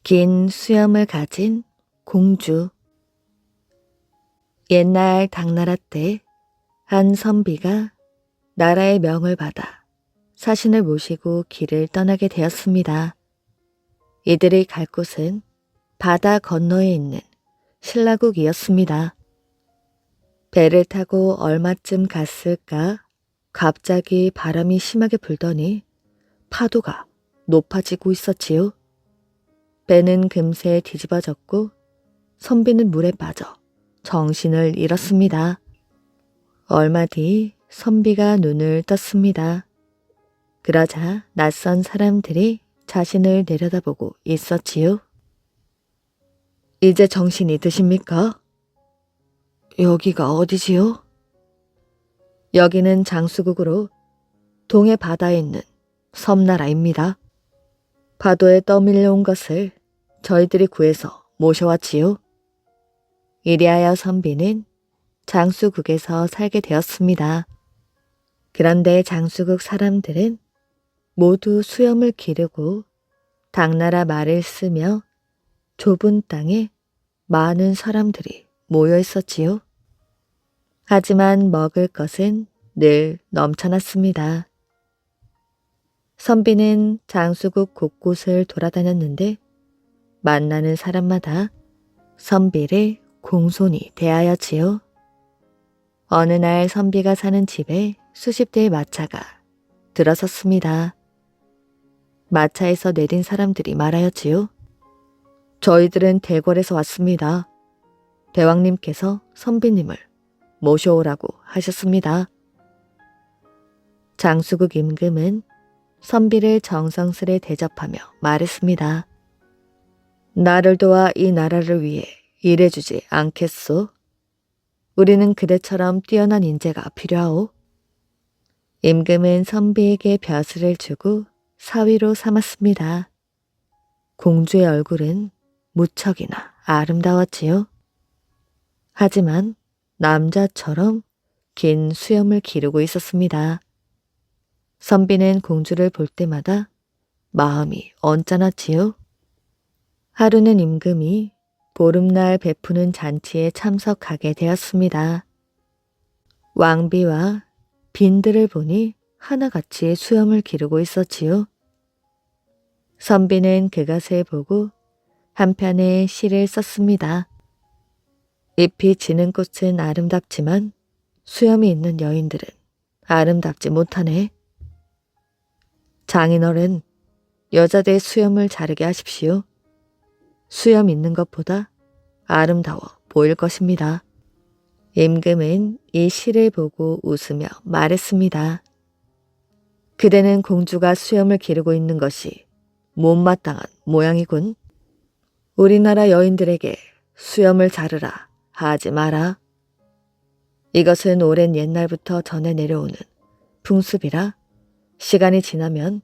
긴 수염을 가진 공주. 옛날 당나라 때 한 선비가 나라의 명을 받아 사신을 모시고 길을 떠나게 되었습니다. 이들이 갈 곳은 바다 건너에 있는 신라국이었습니다. 배를 타고 얼마쯤 갔을까 갑자기 바람이 심하게 불더니 파도가 높아지고 있었지요. 배는 금세 뒤집어졌고 선비는 물에 빠져 정신을 잃었습니다. 얼마 뒤 선비가 눈을 떴습니다. 그러자 낯선 사람들이 자신을 내려다보고 있었지요. 이제 정신이 드십니까? 여기가 어디지요? 여기는 장수국으로 동해 바다에 있는 섬나라입니다. 파도에 떠밀려 온 것을 저희들이 구해서 모셔왔지요. 이리하여 선비는 장수국에서 살게 되었습니다. 그런데 장수국 사람들은 모두 수염을 기르고 당나라 말을 쓰며 좁은 땅에 많은 사람들이 모여 있었지요. 하지만 먹을 것은 늘 넘쳐났습니다. 선비는 장수국 곳곳을 돌아다녔는데 만나는 사람마다 선비를 공손히 대하였지요. 어느 날 선비가 사는 집에 수십 대의 마차가 들어섰습니다. 마차에서 내린 사람들이 말하였지요. 저희들은 대궐에서 왔습니다. 대왕님께서 선비님을 모셔오라고 하셨습니다. 장수국 임금은 선비를 정성스레 대접하며 말했습니다. 나를 도와 이 나라를 위해 일해주지 않겠소? 우리는 그대처럼 뛰어난 인재가 필요하오. 임금은 선비에게 벼슬을 주고 사위로 삼았습니다. 공주의 얼굴은 무척이나 아름다웠지요. 하지만 남자처럼 긴 수염을 기르고 있었습니다. 선비는 공주를 볼 때마다 마음이 언짢았지요. 하루는 임금이 보름날 베푸는 잔치에 참석하게 되었습니다. 왕비와 빈들을 보니 하나같이 수염을 기르고 있었지요. 선비는 그것을 보고 한편에 시를 썼습니다. 잎이 지는 꽃은 아름답지만 수염이 있는 여인들은 아름답지 못하네. 장인어른, 여자들의 수염을 자르게 하십시오. 수염 있는 것보다 아름다워 보일 것입니다. 임금은 이 시를 보고 웃으며 말했습니다. 그대는 공주가 수염을 기르고 있는 것이 못마땅한 모양이군. 우리나라 여인들에게 수염을 자르라 하지 마라. 이것은 오랜 옛날부터 전해 내려오는 풍습이라 시간이 지나면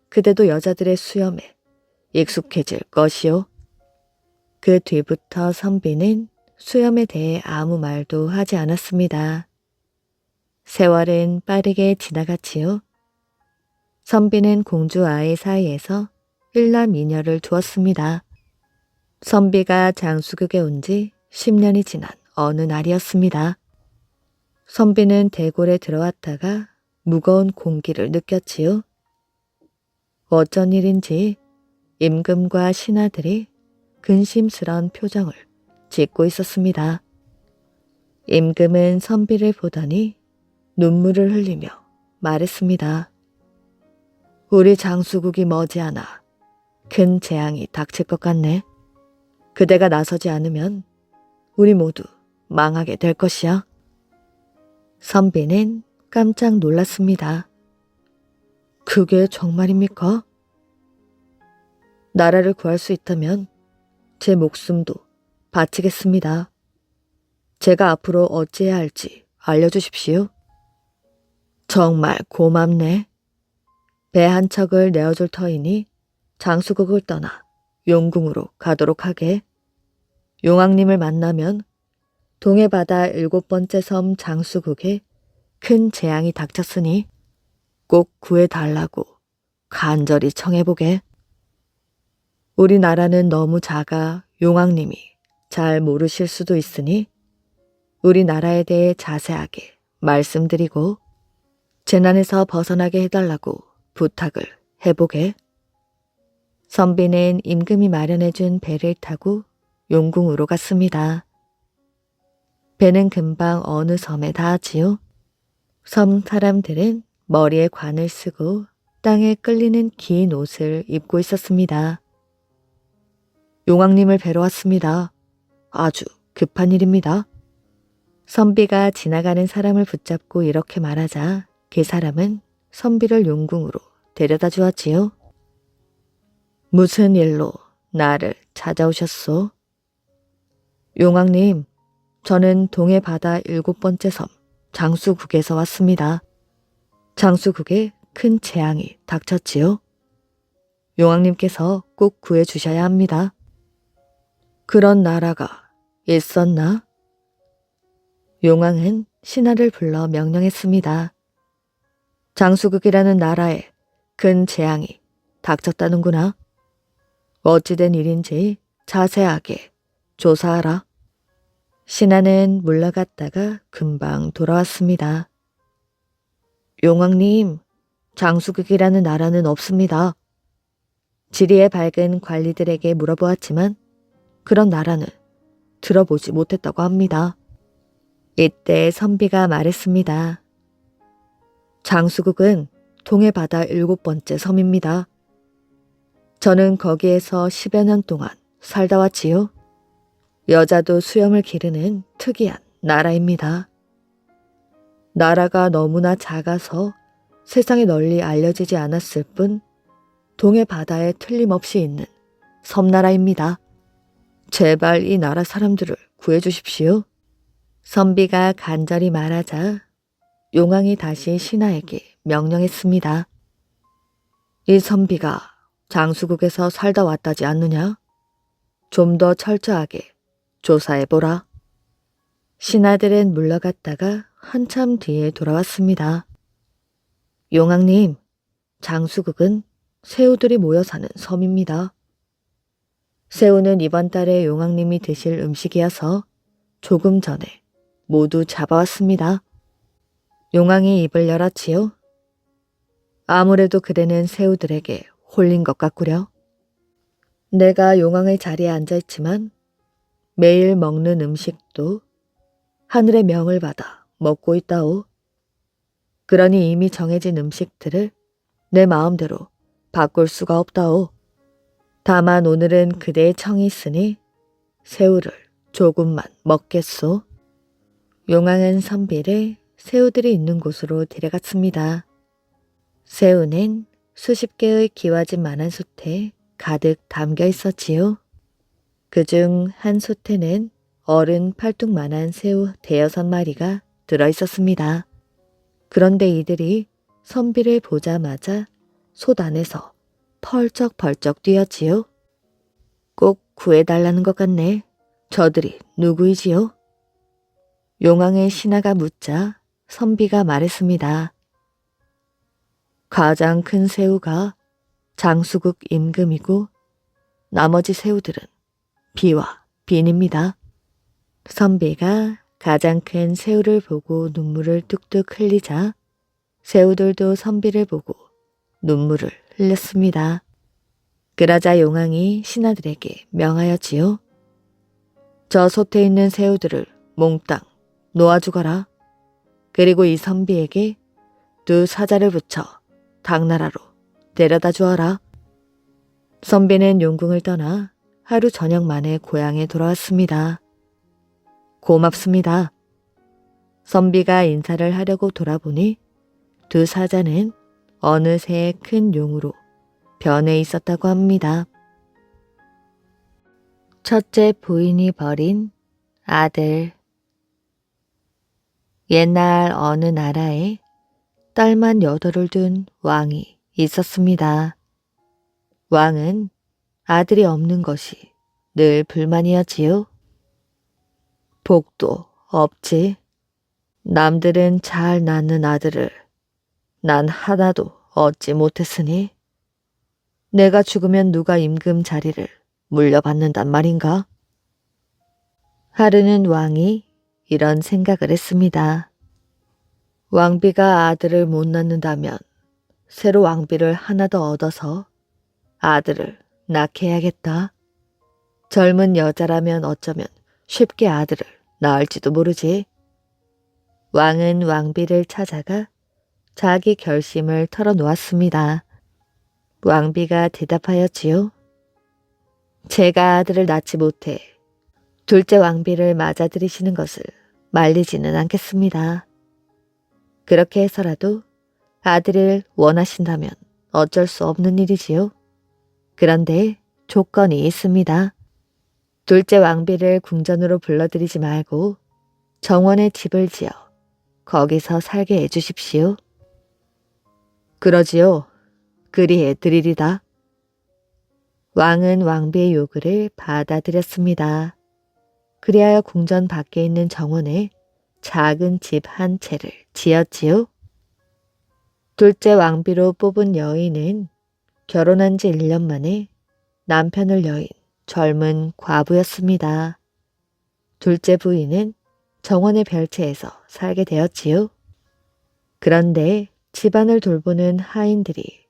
그대도 여자들의 수염에 익숙해질 것이요. 그 뒤부터 선비는 수염에 대해 아무 말도 하지 않았습니다. 세월은 빠르게 지나갔지요. 선비는 공주 아이 사이에서 일남이녀를 두었습니다. 선비가 장수국에 온 지 10년이 지난 어느 날이었습니다. 선비는 대궐에 들어왔다가 무거운 공기를 느꼈지요. 어쩐 일인지 임금과 신하들이 근심스러운 표정을 짓고 있었습니다. 임금은 선비를 보더니 눈물을 흘리며 말했습니다. 우리 장수국이 머지않아 큰 재앙이 닥칠 것 같네. 그대가 나서지 않으면 우리 모두 망하게 될 것이야. 선비는 깜짝 놀랐습니다. 그게 정말입니까? 나라를 구할 수 있다면 제 목숨도 바치겠습니다. 제가 앞으로 어찌해야 할지 알려주십시오. 정말 고맙네. 배 한 척을 내어줄 터이니 장수국을 떠나 용궁으로 가도록 하게. 용왕님을 만나면 동해바다 7번째 섬 장수국에 큰 재앙이 닥쳤으니 꼭 구해달라고 간절히 청해보게. 우리나라는 너무 작아 용왕님이 잘 모르실 수도 있으니 우리나라에 대해 자세하게 말씀드리고 재난에서 벗어나게 해달라고 부탁을 해보게. 선비는 임금이 마련해준 배를 타고 용궁으로 갔습니다. 배는 금방 어느 섬에 닿았지요. 섬 사람들은 머리에 관을 쓰고 땅에 끌리는 긴 옷을 입고 있었습니다. 용왕님을 뵈러 왔습니다. 아주 급한 일입니다. 선비가 지나가는 사람을 붙잡고 이렇게 말하자 그 사람은 선비를 용궁으로 데려다 주었지요. 무슨 일로 나를 찾아오셨소? 용왕님, 저는 동해 바다 7번째 섬 장수국에서 왔습니다. 장수국에 큰 재앙이 닥쳤지요. 용왕님께서 꼭 구해주셔야 합니다. 그런 나라가 있었나? 용왕은 신하를 불러 명령했습니다. 장수국이라는 나라에 큰 재앙이 닥쳤다는구나. 어찌된 일인지 자세하게 조사하라. 신하는 물러갔다가 금방 돌아왔습니다. 용왕님, 장수국이라는 나라는 없습니다. 지리에 밝은 관리들에게 물어보았지만 그런 나라는 들어보지 못했다고 합니다. 이때 선비가 말했습니다. 장수국은 동해 바다 7번째 섬입니다. 저는 거기에서 10여 년 동안 살다 왔지요. 여자도 수염을 기르는 특이한 나라입니다. 나라가 너무나 작아서 세상에 널리 알려지지 않았을 뿐 동해 바다에 틀림없이 있는 섬나라입니다. 제발 이 나라 사람들을 구해주십시오. 선비가 간절히 말하자 용왕이 다시 신하에게 명령했습니다. 이 선비가 장수국에서 살다 왔다지 않느냐? 좀 더 철저하게 조사해보라. 신하들은 물러갔다가 한참 뒤에 돌아왔습니다. 용왕님, 장수국은 새우들이 모여 사는 섬입니다. 새우는 이번 달에 용왕님이 드실 음식이어서 조금 전에 모두 잡아왔습니다. 용왕이 입을 열었지요. 아무래도 그대는 새우들에게 홀린 것 같구려. 내가 용왕의 자리에 앉아있지만 매일 먹는 음식도 하늘의 명을 받아 먹고 있다오. 그러니 이미 정해진 음식들을 내 마음대로 바꿀 수가 없다오. 다만 오늘은 그대의 청이 있으니 새우를 조금만 먹겠소. 용왕은 선비를 새우들이 있는 곳으로 데려갔습니다. 새우는 수십 개의 기와집만한 솥에 가득 담겨 있었지요. 그중 한 솥에는 어른 팔뚝만한 새우 5-6마리가 들어있었습니다. 그런데 이들이 선비를 보자마자 솥 안에서 펄쩍펄쩍 뛰었지요. 꼭 구해달라는 것 같네. 저들이 누구이지요? 용왕의 신하가 묻자 선비가 말했습니다. 가장 큰 새우가 장수국 임금이고 나머지 새우들은 비와 빈입니다. 선비가 가장 큰 새우를 보고 눈물을 뚝뚝 흘리자 새우들도 선비를 보고 눈물을 흘렸습니다. 그러자 용왕이 신하들에게 명하였지요. 저 솥에 있는 새우들을 몽땅 놓아 죽어라. 그리고 이 선비에게 2 사자를 붙여 당나라로 데려다 주어라. 선비는 용궁을 떠나 하루 저녁 만에 고향에 돌아왔습니다. 고맙습니다. 선비가 인사를 하려고 돌아보니 2 사자는 어느새 큰 용으로 변해 있었다고 합니다. 첫째 부인이 버린 아들. 옛날 어느 나라에 딸만 8을 둔 왕이 있었습니다. 왕은 아들이 없는 것이 늘 불만이었지요. 복도 없지. 남들은 잘 낳는 아들을 난 하나도 얻지 못했으니 내가 죽으면 누가 임금 자리를 물려받는단 말인가? 하루는 왕이 이런 생각을 했습니다. 왕비가 아들을 못 낳는다면 새로 왕비를 하나 더 얻어서 아들을 낳게 해야겠다. 젊은 여자라면 어쩌면 쉽게 아들을 낳을지도 모르지. 왕은 왕비를 찾아가 자기 결심을 털어놓았습니다. 왕비가 대답하였지요. 제가 아들을 낳지 못해 둘째 왕비를 맞아들이시는 것을 말리지는 않겠습니다. 그렇게 해서라도 아들을 원하신다면 어쩔 수 없는 일이지요. 그런데 조건이 있습니다. 둘째 왕비를 궁전으로 불러들이지 말고 정원에 집을 지어 거기서 살게 해주십시오. 그러지요. 그리해 드리리다. 왕은 왕비의 요구를 받아들였습니다. 그리하여 궁전 밖에 있는 정원에 작은 집 한 채를 지었지요. 둘째 왕비로 뽑은 여인은 결혼한 지 1년 만에 남편을 여인 젊은 과부였습니다. 둘째 부인은 정원의 별채에서 살게 되었지요. 그런데 집안을 돌보는 하인들이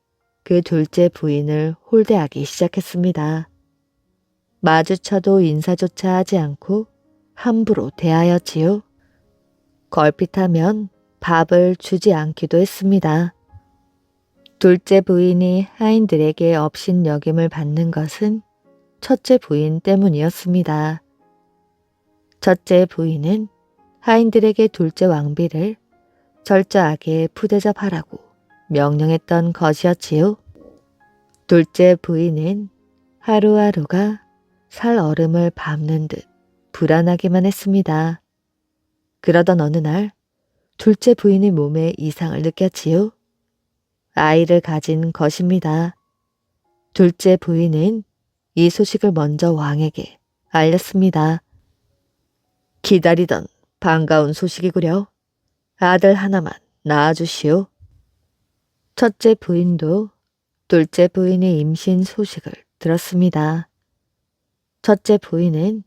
그 둘째 부인을 홀대하기 시작했습니다. 마주쳐도 인사조차 하지 않고 함부로 대하였지요. 걸핏하면 밥을 주지 않기도 했습니다. 둘째 부인이 하인들에게 업신여김을 받는 것은 첫째 부인 때문이었습니다. 첫째 부인은 하인들에게 둘째 왕비를 철저하게 푸대접하라고 명령했던 것이었지요. 둘째 부인은 하루하루가 살 얼음을 밟는 듯 불안하기만 했습니다. 그러던 어느 날 둘째 부인의 몸에 이상을 느꼈지요. 아이를 가진 것입니다. 둘째 부인은 이 소식을 먼저 왕에게 알렸습니다. 기다리던 반가운 소식이구려. 아들 하나만 낳아주시오. 첫째 부인도 둘째 부인의 임신 소식을 들었습니다. 첫째 부인은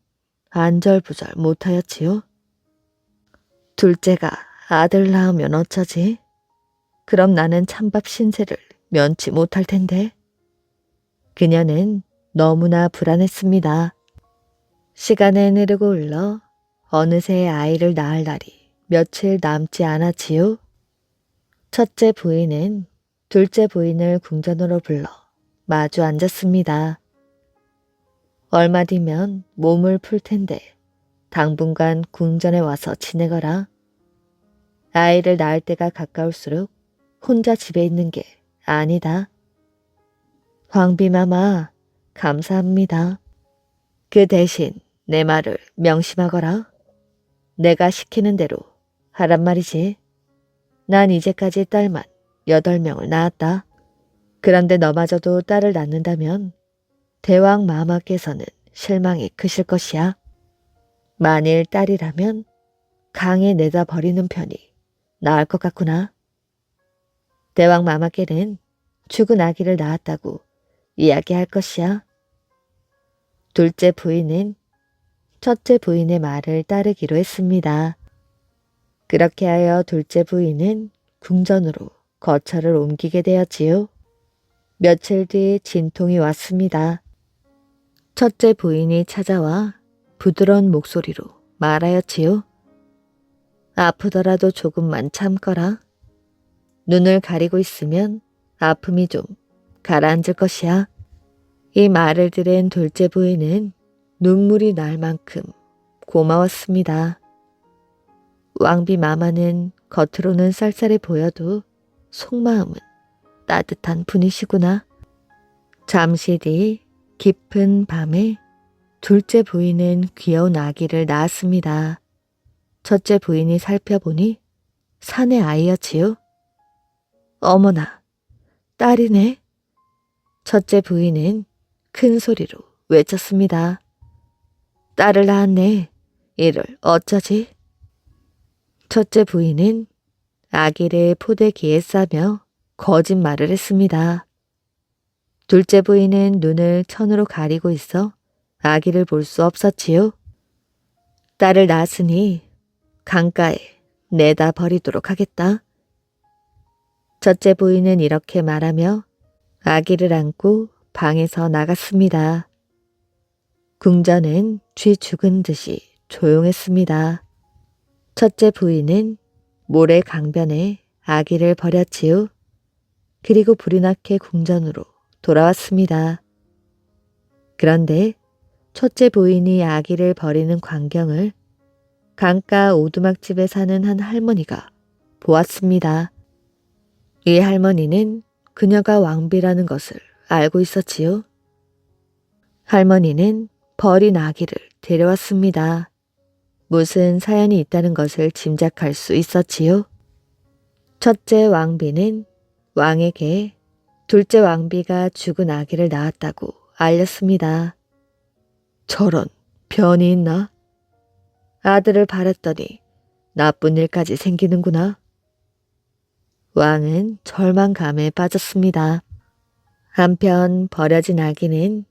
안절부절 못하였지요. 둘째가 아들 낳으면 어쩌지? 그럼 나는 찬밥 신세를 면치 못할 텐데. 그녀는 너무나 불안했습니다. 시간은 흐르고 흘러 어느새 아이를 낳을 날이 며칠 남지 않았지요. 첫째 부인은 둘째 부인을 궁전으로 불러 마주 앉았습니다. 얼마 뒤면 몸을 풀 텐데 당분간 궁전에 와서 지내거라. 아이를 낳을 때가 가까울수록 혼자 집에 있는 게 아니다. 황비마마, 감사합니다. 그 대신 내 말을 명심하거라. 내가 시키는 대로 하란 말이지. 난 이제까지 딸만 8명을 낳았다. 그런데 너마저도 딸을 낳는다면 대왕 마마께서는 실망이 크실 것이야. 만일 딸이라면 강에 내다 버리는 편이 나을 것 같구나. 대왕 마마께는 죽은 아기를 낳았다고 이야기할 것이야. 둘째 부인은 첫째 부인의 말을 따르기로 했습니다. 그렇게 하여 둘째 부인은 궁전으로 거처를 옮기게 되었지요. 며칠 뒤 진통이 왔습니다. 첫째 부인이 찾아와 부드러운 목소리로 말하였지요. 아프더라도 조금만 참거라. 눈을 가리고 있으면 아픔이 좀 가라앉을 것이야. 이 말을 들은 둘째 부인은 눈물이 날 만큼 고마웠습니다. 왕비 마마는 겉으로는 쌀쌀해 보여도 속마음은 따뜻한 분이시구나. 잠시 뒤 깊은 밤에 둘째 부인은 귀여운 아기를 낳았습니다. 첫째 부인이 살펴보니 사내 아이였지요. 어머나, 딸이네. 첫째 부인은 큰 소리로 외쳤습니다. 딸을 낳았네. 이를 어쩌지? 첫째 부인은 아기를 포대기에 싸며 거짓말을 했습니다. 둘째 부인은 눈을 천으로 가리고 있어 아기를 볼 수 없었지요. 딸을 낳았으니 강가에 내다 버리도록 하겠다. 첫째 부인은 이렇게 말하며 아기를 안고 방에서 나갔습니다. 궁전은 쥐 죽은 듯이 조용했습니다. 첫째 부인은 모래 강변에 아기를 버렸지요. 그리고 불이 나게 궁전으로 돌아왔습니다. 그런데 첫째 부인이 아기를 버리는 광경을 강가 오두막집에 사는 한 할머니가 보았습니다. 이 할머니는 그녀가 왕비라는 것을 알고 있었지요. 할머니는 버린 아기를 데려왔습니다. 무슨 사연이 있다는 것을 짐작할 수 있었지요. 첫째 왕비는 왕에게 둘째 왕비가 죽은 아기를 낳았다고 알렸습니다. 저런 변이 있나? 아들을 바랐더니 나쁜 일까지 생기는구나. 왕은 절망감에 빠졌습니다. 한편 버려진 아기는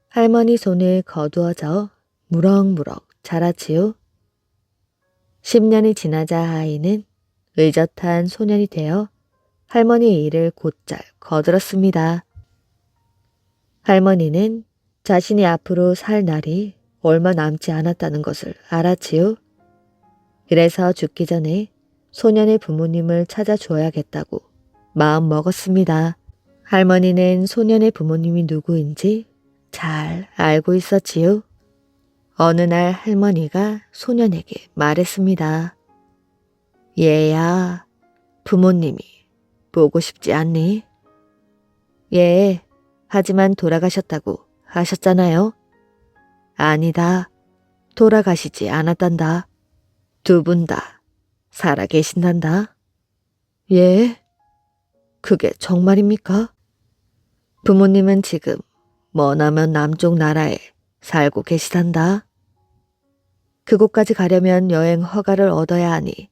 할머니 손에 거두어져 무럭무럭 자랐지요. 10년이 지나자 아이는 의젓한 소년이 되어 할머니의 일을 곧잘 거들었습니다. 할머니는 자신이 앞으로 살 날이 얼마 남지 않았다는 것을 알았지요. 그래서 죽기 전에 소년의 부모님을 찾아줘야겠다고 마음 먹었습니다. 할머니는 소년의 부모님이 누구인지 잘 알고 있었지요. 어느 날 할머니가 소년에게 말했습니다. 얘야, 부모님이 보고 싶지 않니? 예, 하지만 돌아가셨다고 하셨잖아요. 아니다, 돌아가시지 않았단다. 두 분 다 살아 계신단다. 예? 그게 정말입니까? 부모님은 지금 머나먼 남쪽 나라에 살고 계시단다. 그곳까지 가려면 여행 허가를 얻어야 하니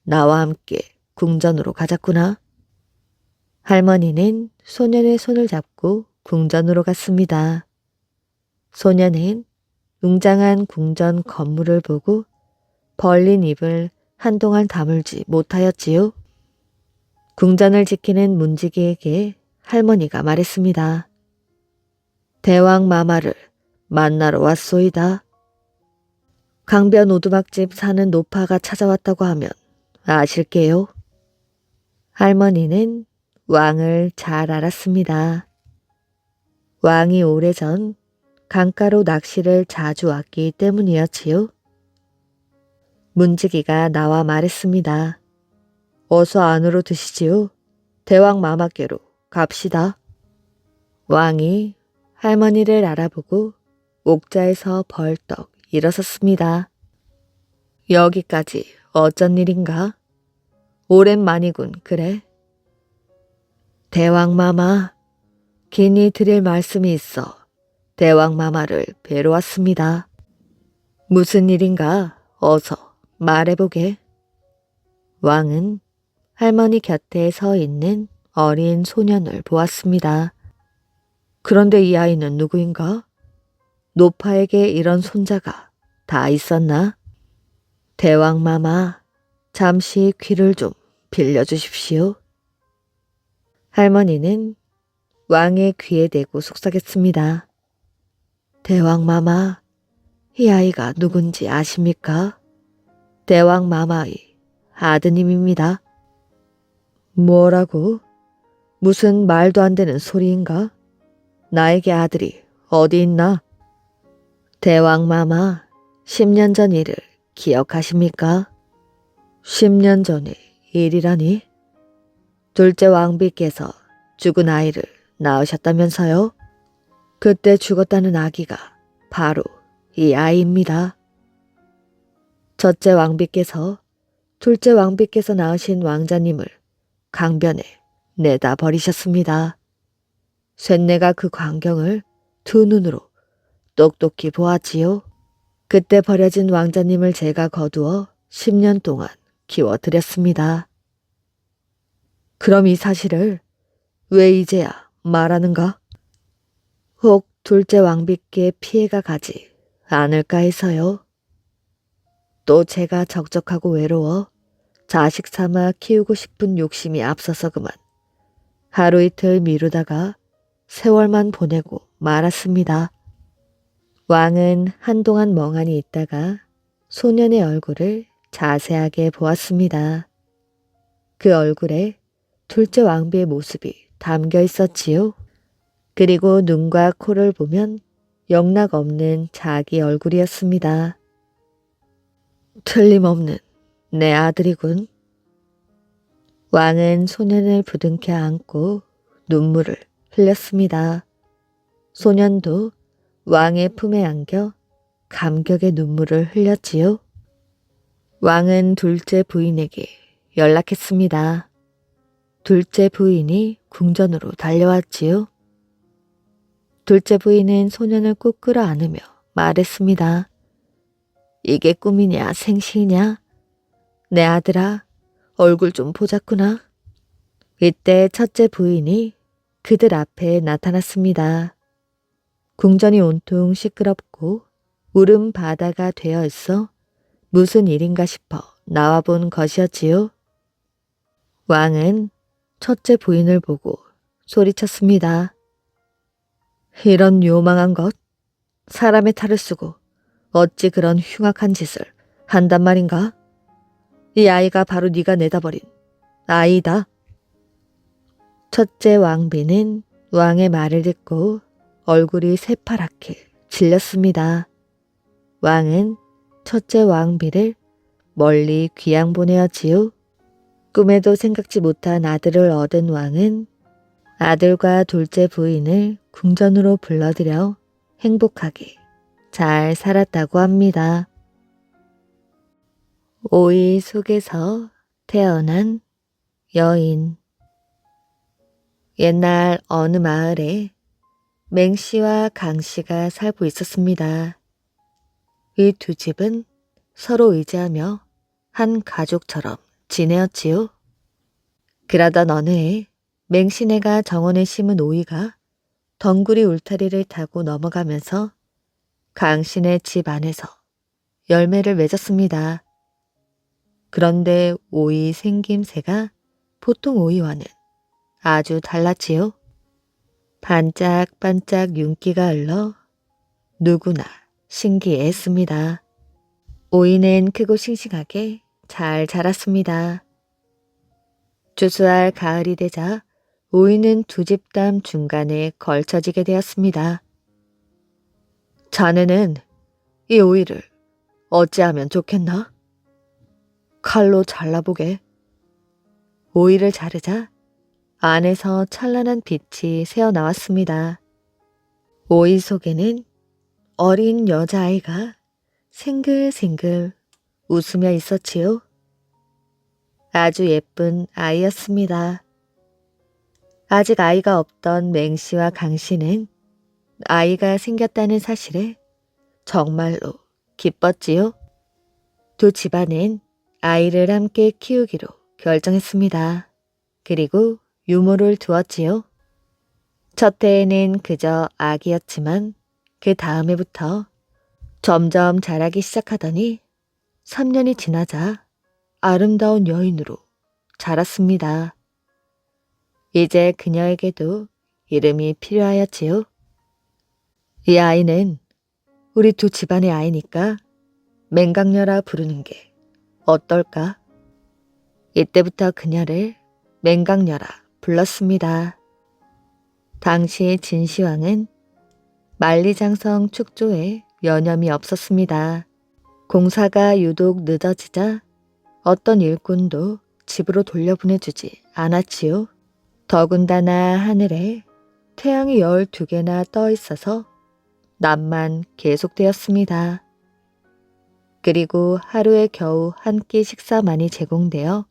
나와 함께 궁전으로 가자꾸나. 할머니는 소년의 손을 잡고 궁전으로 갔습니다. 소년은 웅장한 궁전 건물을 보고 벌린 입을 한동안 다물지 못하였지요. 궁전을 지키는 문지기에게 할머니가 말했습니다. 대왕 마마를 만나러 왔소이다. 강변 오두막집 사는 노파가 찾아왔다고 하면 아실게요. 할머니는 왕을 잘 알았습니다. 왕이 오래전 강가로 낚시를 자주 왔기 때문이었지요. 문지기가 나와 말했습니다. 어서 안으로 드시지요. 대왕 마마께로 갑시다. 왕이 할머니를 알아보고 옥자에서 벌떡 일어섰습니다. 여기까지 어쩐 일인가? 오랜만이군, 그래? 대왕 마마, 긴히 드릴 말씀이 있어 대왕 마마를 뵈러 왔습니다. 무슨 일인가? 어서 말해보게. 왕은 할머니 곁에 서 있는 어린 소년을 보았습니다. 그런데 이 아이는 누구인가? 노파에게 이런 손자가 다 있었나? 대왕 마마, 잠시 귀를 좀 빌려주십시오. 할머니는 왕의 귀에 대고 속삭였습니다. 대왕 마마, 이 아이가 누군지 아십니까? 대왕 마마의 아드님입니다. 뭐라고? 무슨 말도 안 되는 소리인가? 나에게 아들이 어디 있나? 대왕 마마, 10년 전 일을 기억하십니까? 10년 전의 일이라니? 둘째 왕비께서 죽은 아이를 낳으셨다면서요? 그때 죽었다는 아기가 바로 이 아이입니다. 첫째 왕비께서 둘째 왕비께서 낳으신 왕자님을 강변에 내다 버리셨습니다. 쇳내가 그 광경을 두 눈으로 똑똑히 보았지요. 그때 버려진 왕자님을 제가 거두어 10년 동안 키워드렸습니다. 그럼 이 사실을 왜 이제야 말하는가? 혹 둘째 왕비께 피해가 가지 않을까 해서요. 또 제가 적적하고 외로워 자식 삼아 키우고 싶은 욕심이 앞서서 그만 하루 이틀 미루다가 세월만 보내고 말았습니다. 왕은 한동안 멍하니 있다가 소년의 얼굴을 자세하게 보았습니다. 그 얼굴에 둘째 왕비의 모습이 담겨 있었지요. 그리고 눈과 코를 보면 영락없는 자기 얼굴이었습니다. 틀림없는 내 아들이군. 왕은 소년을 부둥켜 안고 눈물을 흘렸습니다. 소년도 왕의 품에 안겨 감격의 눈물을 흘렸지요. 왕은 둘째 부인에게 연락했습니다. 둘째 부인이 궁전으로 달려왔지요. 둘째 부인은 소년을 꼭 끌어안으며 말했습니다. 이게 꿈이냐 생시냐? 내 아들아, 얼굴 좀 보자꾸나. 이때 첫째 부인이 그들 앞에 나타났습니다. 궁전이 온통 시끄럽고 울음 바다가 되어 있어 무슨 일인가 싶어 나와본 것이었지요. 왕은 첫째 부인을 보고 소리쳤습니다. 이런 요망한 것, 사람의 탈을 쓰고 어찌 그런 흉악한 짓을 한단 말인가? 이 아이가 바로 네가 내다버린 아이다. 첫째 왕비는 왕의 말을 듣고 얼굴이 새파랗게 질렸습니다. 왕은 첫째 왕비를 멀리 귀양 보내었지요. 꿈에도 생각지 못한 아들을 얻은 왕은 아들과 둘째 부인을 궁전으로 불러들여 행복하게 잘 살았다고 합니다. 오이 속에서 태어난 여인. 옛날 어느 마을에 맹씨와 강씨가 살고 있었습니다. 이 두 집은 서로 의지하며 한 가족처럼 지내었지요. 그러던 어느 해 맹씨네가 정원에 심은 오이가 덩구리 울타리를 타고 넘어가면서 강씨네 집 안에서 열매를 맺었습니다. 그런데 오이 생김새가 보통 오이와는 아주 달랐지요. 반짝반짝 윤기가 흘러 누구나 신기했습니다. 오이는 크고 싱싱하게 잘 자랐습니다. 주수할 가을이 되자 오이는 두 집담 중간에 걸쳐지게 되었습니다. 자네는 이 오이를 어찌하면 좋겠나? 칼로 잘라보게. 오이를 자르자 안에서 찬란한 빛이 새어나왔습니다. 오이 속에는 어린 여자아이가 생글생글 웃으며 있었지요. 아주 예쁜 아이였습니다. 아직 아이가 없던 맹씨와 강씨는 아이가 생겼다는 사실에 정말로 기뻤지요. 두 집안은 아이를 함께 키우기로 결정했습니다. 그리고 유모를 두었지요. 첫 해에는 그저 아기였지만 그 다음 해부터 점점 자라기 시작하더니 3년이 지나자 아름다운 여인으로 자랐습니다. 이제 그녀에게도 이름이 필요하였지요. 이 아이는 우리 두 집안의 아이니까 맹강녀라 부르는 게 어떨까? 이때부터 그녀를 맹강녀라 불렀습니다. 당시 진시황은 만리장성 축조에 여념이 없었습니다. 공사가 유독 늦어지자 어떤 일꾼도 집으로 돌려보내주지 않았지요. 더군다나 하늘에 태양이 12개나 떠 있어서 낮만 계속되었습니다. 그리고 하루에 겨우 한 끼 식사만이 제공되어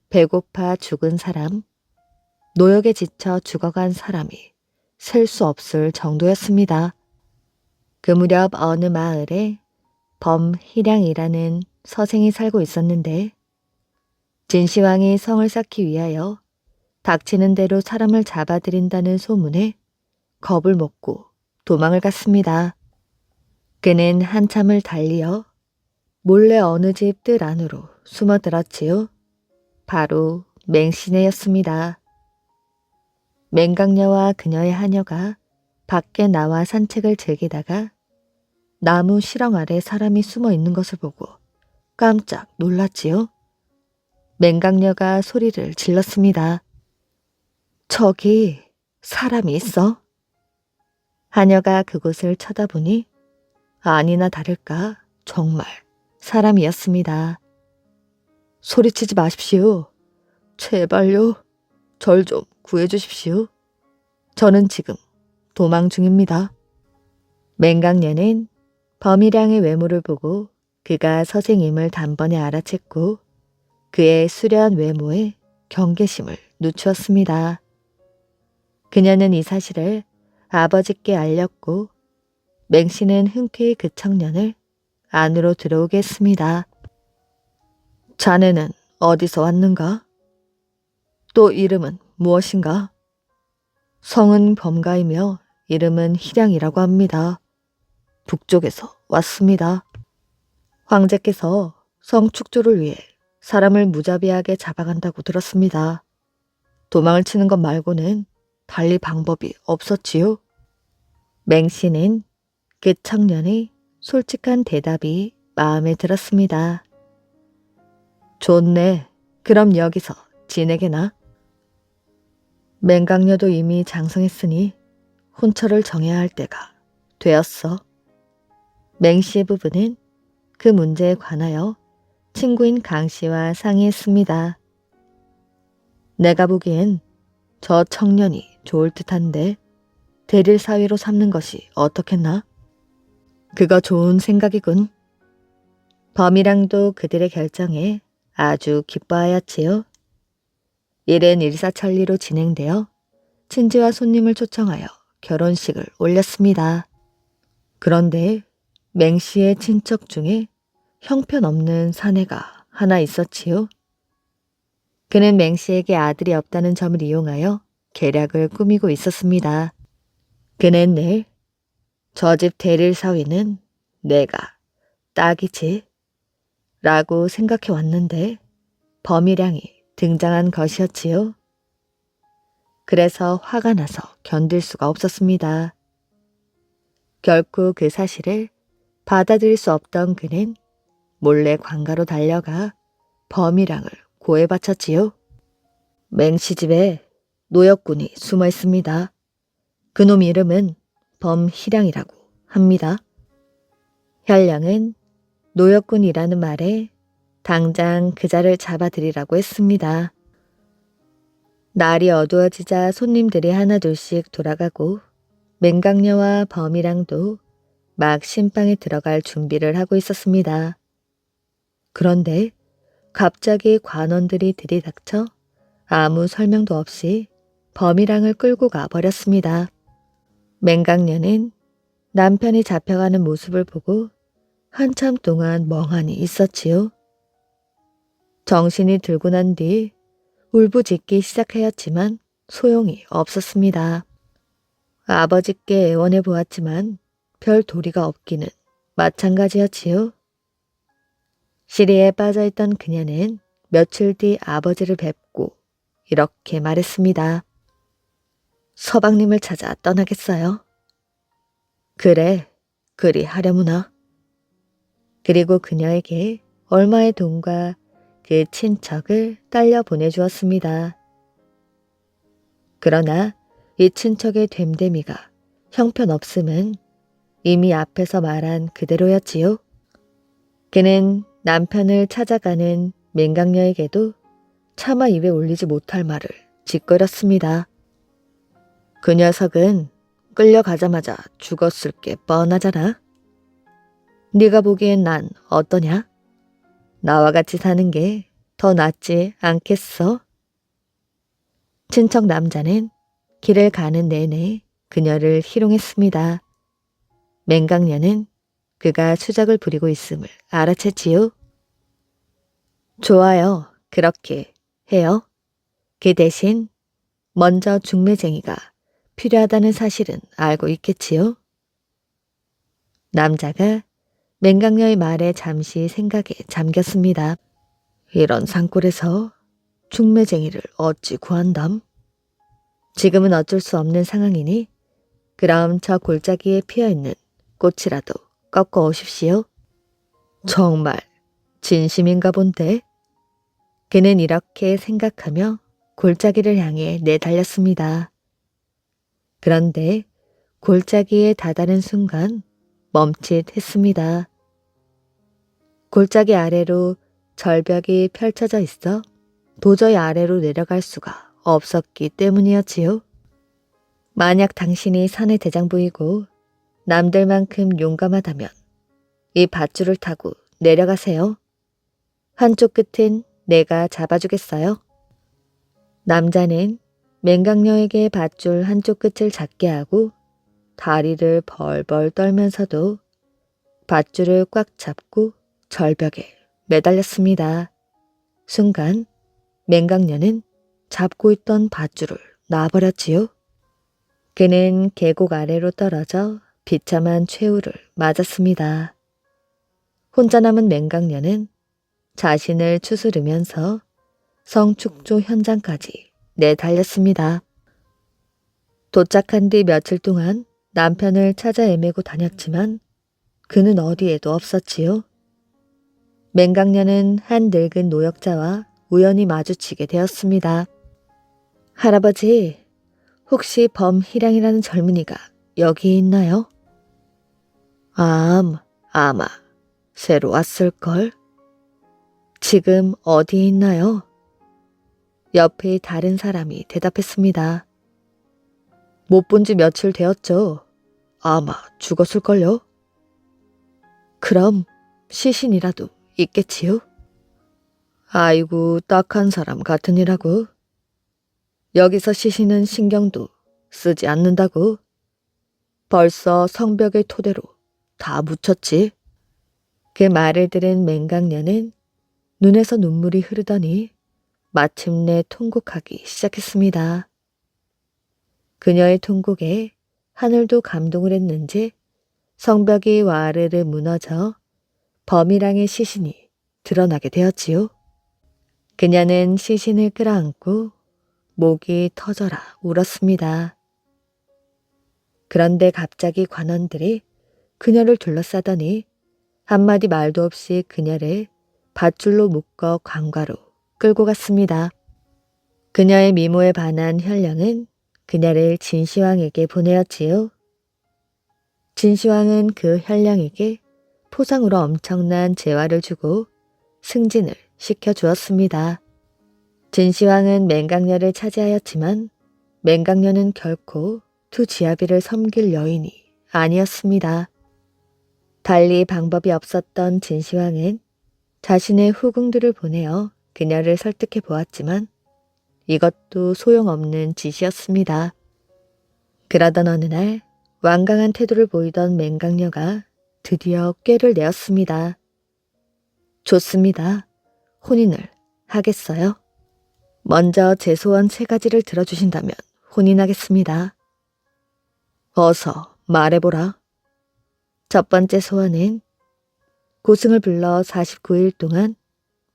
배고파 죽은 사람, 노역에 지쳐 죽어간 사람이 셀 수 없을 정도였습니다. 그 무렵 어느 마을에 범희량이라는 서생이 살고 있었는데 진시황이 성을 쌓기 위하여 닥치는 대로 사람을 잡아들인다는 소문에 겁을 먹고 도망을 갔습니다. 그는 한참을 달리어 몰래 어느 집 뜰 안으로 숨어들었지요. 바로 맹신애였습니다. 맹강녀와 그녀의 하녀가 밖에 나와 산책을 즐기다가 나무 시렁 아래 사람이 숨어 있는 것을 보고 깜짝 놀랐지요. 맹강녀가 소리를 질렀습니다. 저기 사람이 있어. 하녀가 그곳을 쳐다보니 아니나 다를까 정말 사람이었습니다. 소리치지 마십시오. 제발요. 절 좀 구해주십시오. 저는 지금 도망 중입니다. 맹강녀는 범이량의 외모를 보고 그가 서생임을 단번에 알아챘고 그의 수려한 외모에 경계심을 늦추었습니다. 그녀는 이 사실을 아버지께 알렸고 맹씨는 흔쾌히 그 청년을 안으로 들어오게 했습니다. 자네는 어디서 왔는가? 또 이름은 무엇인가? 성은 범가이며 이름은 희량이라고 합니다. 북쪽에서 왔습니다. 황제께서 성 축조를 위해 사람을 무자비하게 잡아간다고 들었습니다. 도망을 치는 것 말고는 달리 방법이 없었지요. 맹씨는 그 청년의 솔직한 대답이 마음에 들었습니다. 좋네. 그럼 여기서 지내게나. 맹강녀도 이미 장성했으니 혼처를 정해야 할 때가 되었어. 맹씨의 부부는 그 문제에 관하여 친구인 강씨와 상의했습니다. 내가 보기엔 저 청년이 좋을 듯한데 대릴 사위로 삼는 것이 어떻겠나? 그거 좋은 생각이군. 범이랑도 그들의 결정에 아주 기뻐하였지요. 일은 일사천리로 진행되어 친지와 손님을 초청하여 결혼식을 올렸습니다. 그런데 맹씨의 친척 중에 형편없는 사내가 하나 있었지요. 그는 맹씨에게 아들이 없다는 점을 이용하여 계략을 꾸미고 있었습니다. 그는 늘 저 집 대릴 사위는 내가 딱이지 라고 생각해 왔는데 범이량이 등장한 것이었지요. 그래서 화가 나서 견딜 수가 없었습니다. 결코 그 사실을 받아들일 수 없던 그는 몰래 관가로 달려가 범이랑을 고해 바쳤지요. 맹씨 집에 노역군이 숨어 있습니다. 그놈 이름은 범희량이라고 합니다. 혈량은 노역군이라는 말에 당장 그자를 잡아들이라고 했습니다. 날이 어두워지자 손님들이 하나둘씩 돌아가고 맹강녀와 범이랑도 막 신방에 들어갈 준비를 하고 있었습니다. 그런데 갑자기 관원들이 들이닥쳐 아무 설명도 없이 범이랑을 끌고 가버렸습니다. 맹강녀는 남편이 잡혀가는 모습을 보고 한참 동안 멍하니 있었지요. 정신이 들고 난 뒤 울부짖기 시작하였지만 소용이 없었습니다. 아버지께 애원해 보았지만 별 도리가 없기는 마찬가지였지요. 시리에 빠져있던 그녀는 며칠 뒤 아버지를 뵙고 이렇게 말했습니다. 서방님을 찾아 떠나겠어요. 그래, 그리 하려무나. 그리고 그녀에게 얼마의 돈과 그 친척을 딸려 보내주었습니다. 그러나 이 친척의 됨됨이가 형편없음은 이미 앞에서 말한 그대로였지요. 그는 남편을 찾아가는 맹강녀에게도 차마 입에 올리지 못할 말을 짓거렸습니다. 그 녀석은 끌려가자마자 죽었을 게 뻔하잖아. 네가 보기엔 난 어떠냐? 나와 같이 사는 게 더 낫지 않겠어? 친척 남자는 길을 가는 내내 그녀를 희롱했습니다. 맹강녀는 그가 수작을 부리고 있음을 알아챘지요. 좋아요. 그렇게 해요. 그 대신 먼저 중매쟁이가 필요하다는 사실은 알고 있겠지요. 남자가 맹강녀의 말에 잠시 생각에 잠겼습니다. 이런 산골에서 중매쟁이를 어찌 구한담? 지금은 어쩔 수 없는 상황이니 그럼 저 골짜기에 피어있는 꽃이라도 꺾어 오십시오. 정말 진심인가 본데? 그는 이렇게 생각하며 골짜기를 향해 내달렸습니다. 그런데 골짜기에 다다른 순간 멈칫했습니다. 골짜기 아래로 절벽이 펼쳐져 있어 도저히 아래로 내려갈 수가 없었기 때문이었지요. 만약 당신이 산의 대장부이고 남들만큼 용감하다면 이 밧줄을 타고 내려가세요. 한쪽 끝은 내가 잡아주겠어요. 남자는 맹강녀에게 밧줄 한쪽 끝을 잡게 하고 다리를 벌벌 떨면서도 밧줄을 꽉 잡고 절벽에 매달렸습니다. 순간 맹강녀는 잡고 있던 밧줄을 놔버렸지요. 그는 계곡 아래로 떨어져 비참한 최후를 맞았습니다. 혼자 남은 맹강녀는 자신을 추스르면서 성축조 현장까지 내달렸습니다. 도착한 뒤 며칠 동안 남편을 찾아 헤매고 다녔지만 그는 어디에도 없었지요. 맹강녀는 한 늙은 노역자와 우연히 마주치게 되었습니다. 할아버지, 혹시 범희량이라는 젊은이가 여기에 있나요? 아마 새로 왔을걸. 지금 어디에 있나요? 옆에 다른 사람이 대답했습니다. 못 본 지 며칠 되었죠. 아마 죽었을걸요. 그럼 시신이라도 있겠지요? 아이고, 딱한 사람 같으니라고. 여기서 시신은 신경도 쓰지 않는다고. 벌써 성벽의 토대로 다 묻혔지. 그 말을 들은 맹강녀는 눈에서 눈물이 흐르더니 마침내 통곡하기 시작했습니다. 그녀의 통곡에 하늘도 감동을 했는지 성벽이 와르르 무너져 범이랑의 시신이 드러나게 되었지요. 그녀는 시신을 끌어안고 목이 터져라 울었습니다. 그런데 갑자기 관원들이 그녀를 둘러싸더니 한마디 말도 없이 그녀를 밧줄로 묶어 관과로 끌고 갔습니다. 그녀의 미모에 반한 현령은 그녀를 진시황에게 보내었지요. 진시황은 그 현령에게 포상으로 엄청난 재화를 주고 승진을 시켜주었습니다. 진시황은 맹강녀를 차지하였지만 맹강녀는 결코 두 지아비를 섬길 여인이 아니었습니다. 달리 방법이 없었던 진시황은 자신의 후궁들을 보내어 그녀를 설득해 보았지만 이것도 소용없는 짓이었습니다. 그러던 어느 날 완강한 태도를 보이던 맹강녀가 드디어 꾀를 내었습니다. 좋습니다. 혼인을 하겠어요. 먼저 제 소원 3가지를 들어주신다면 혼인하겠습니다. 어서 말해보라. 첫 번째 소원은 고승을 불러 49일 동안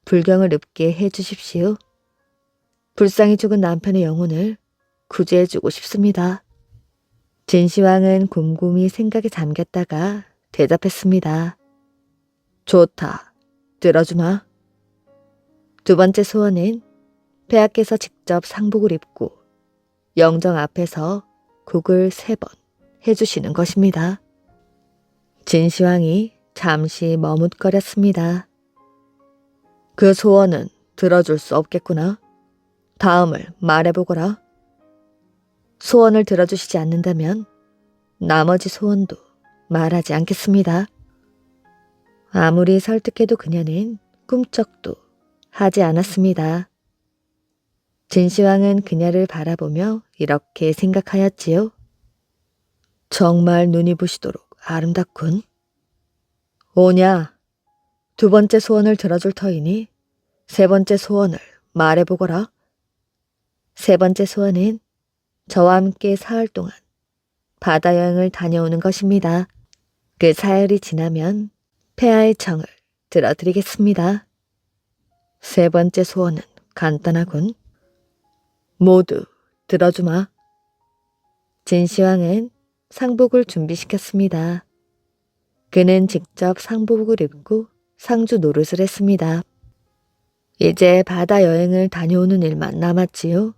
불경을 읊게 해주십시오. 불쌍히 죽은 남편의 영혼을 구제해주고 싶습니다. 진시황은 곰곰이 생각에 잠겼다가 대답했습니다. 좋다. 들어주마. 두 번째 소원은 폐하께서 직접 상복을 입고 영정 앞에서 국을 3번 해주시는 것입니다. 진시황이 잠시 머뭇거렸습니다. 그 소원은 들어줄 수 없겠구나. 다음을 말해보거라. 소원을 들어주시지 않는다면 나머지 소원도 말하지 않겠습니다. 아무리 설득해도 그녀는 꿈쩍도 하지 않았습니다. 진시황은 그녀를 바라보며 이렇게 생각하였지요. 정말 눈이 부시도록 아름답군. 오냐, 두 번째 소원을 들어줄 터이니 3번째 소원을 말해보거라. 3번째 소원은 저와 함께 사흘 동안 바다 여행을 다녀오는 것입니다. 그 사흘이 지나면 폐하의 청을 들어드리겠습니다. 세 번째 소원은 간단하군. 모두 들어주마. 진시황은 상복을 준비시켰습니다. 그는 직접 상복을 입고 상주 노릇을 했습니다. 이제 바다 여행을 다녀오는 일만 남았지요.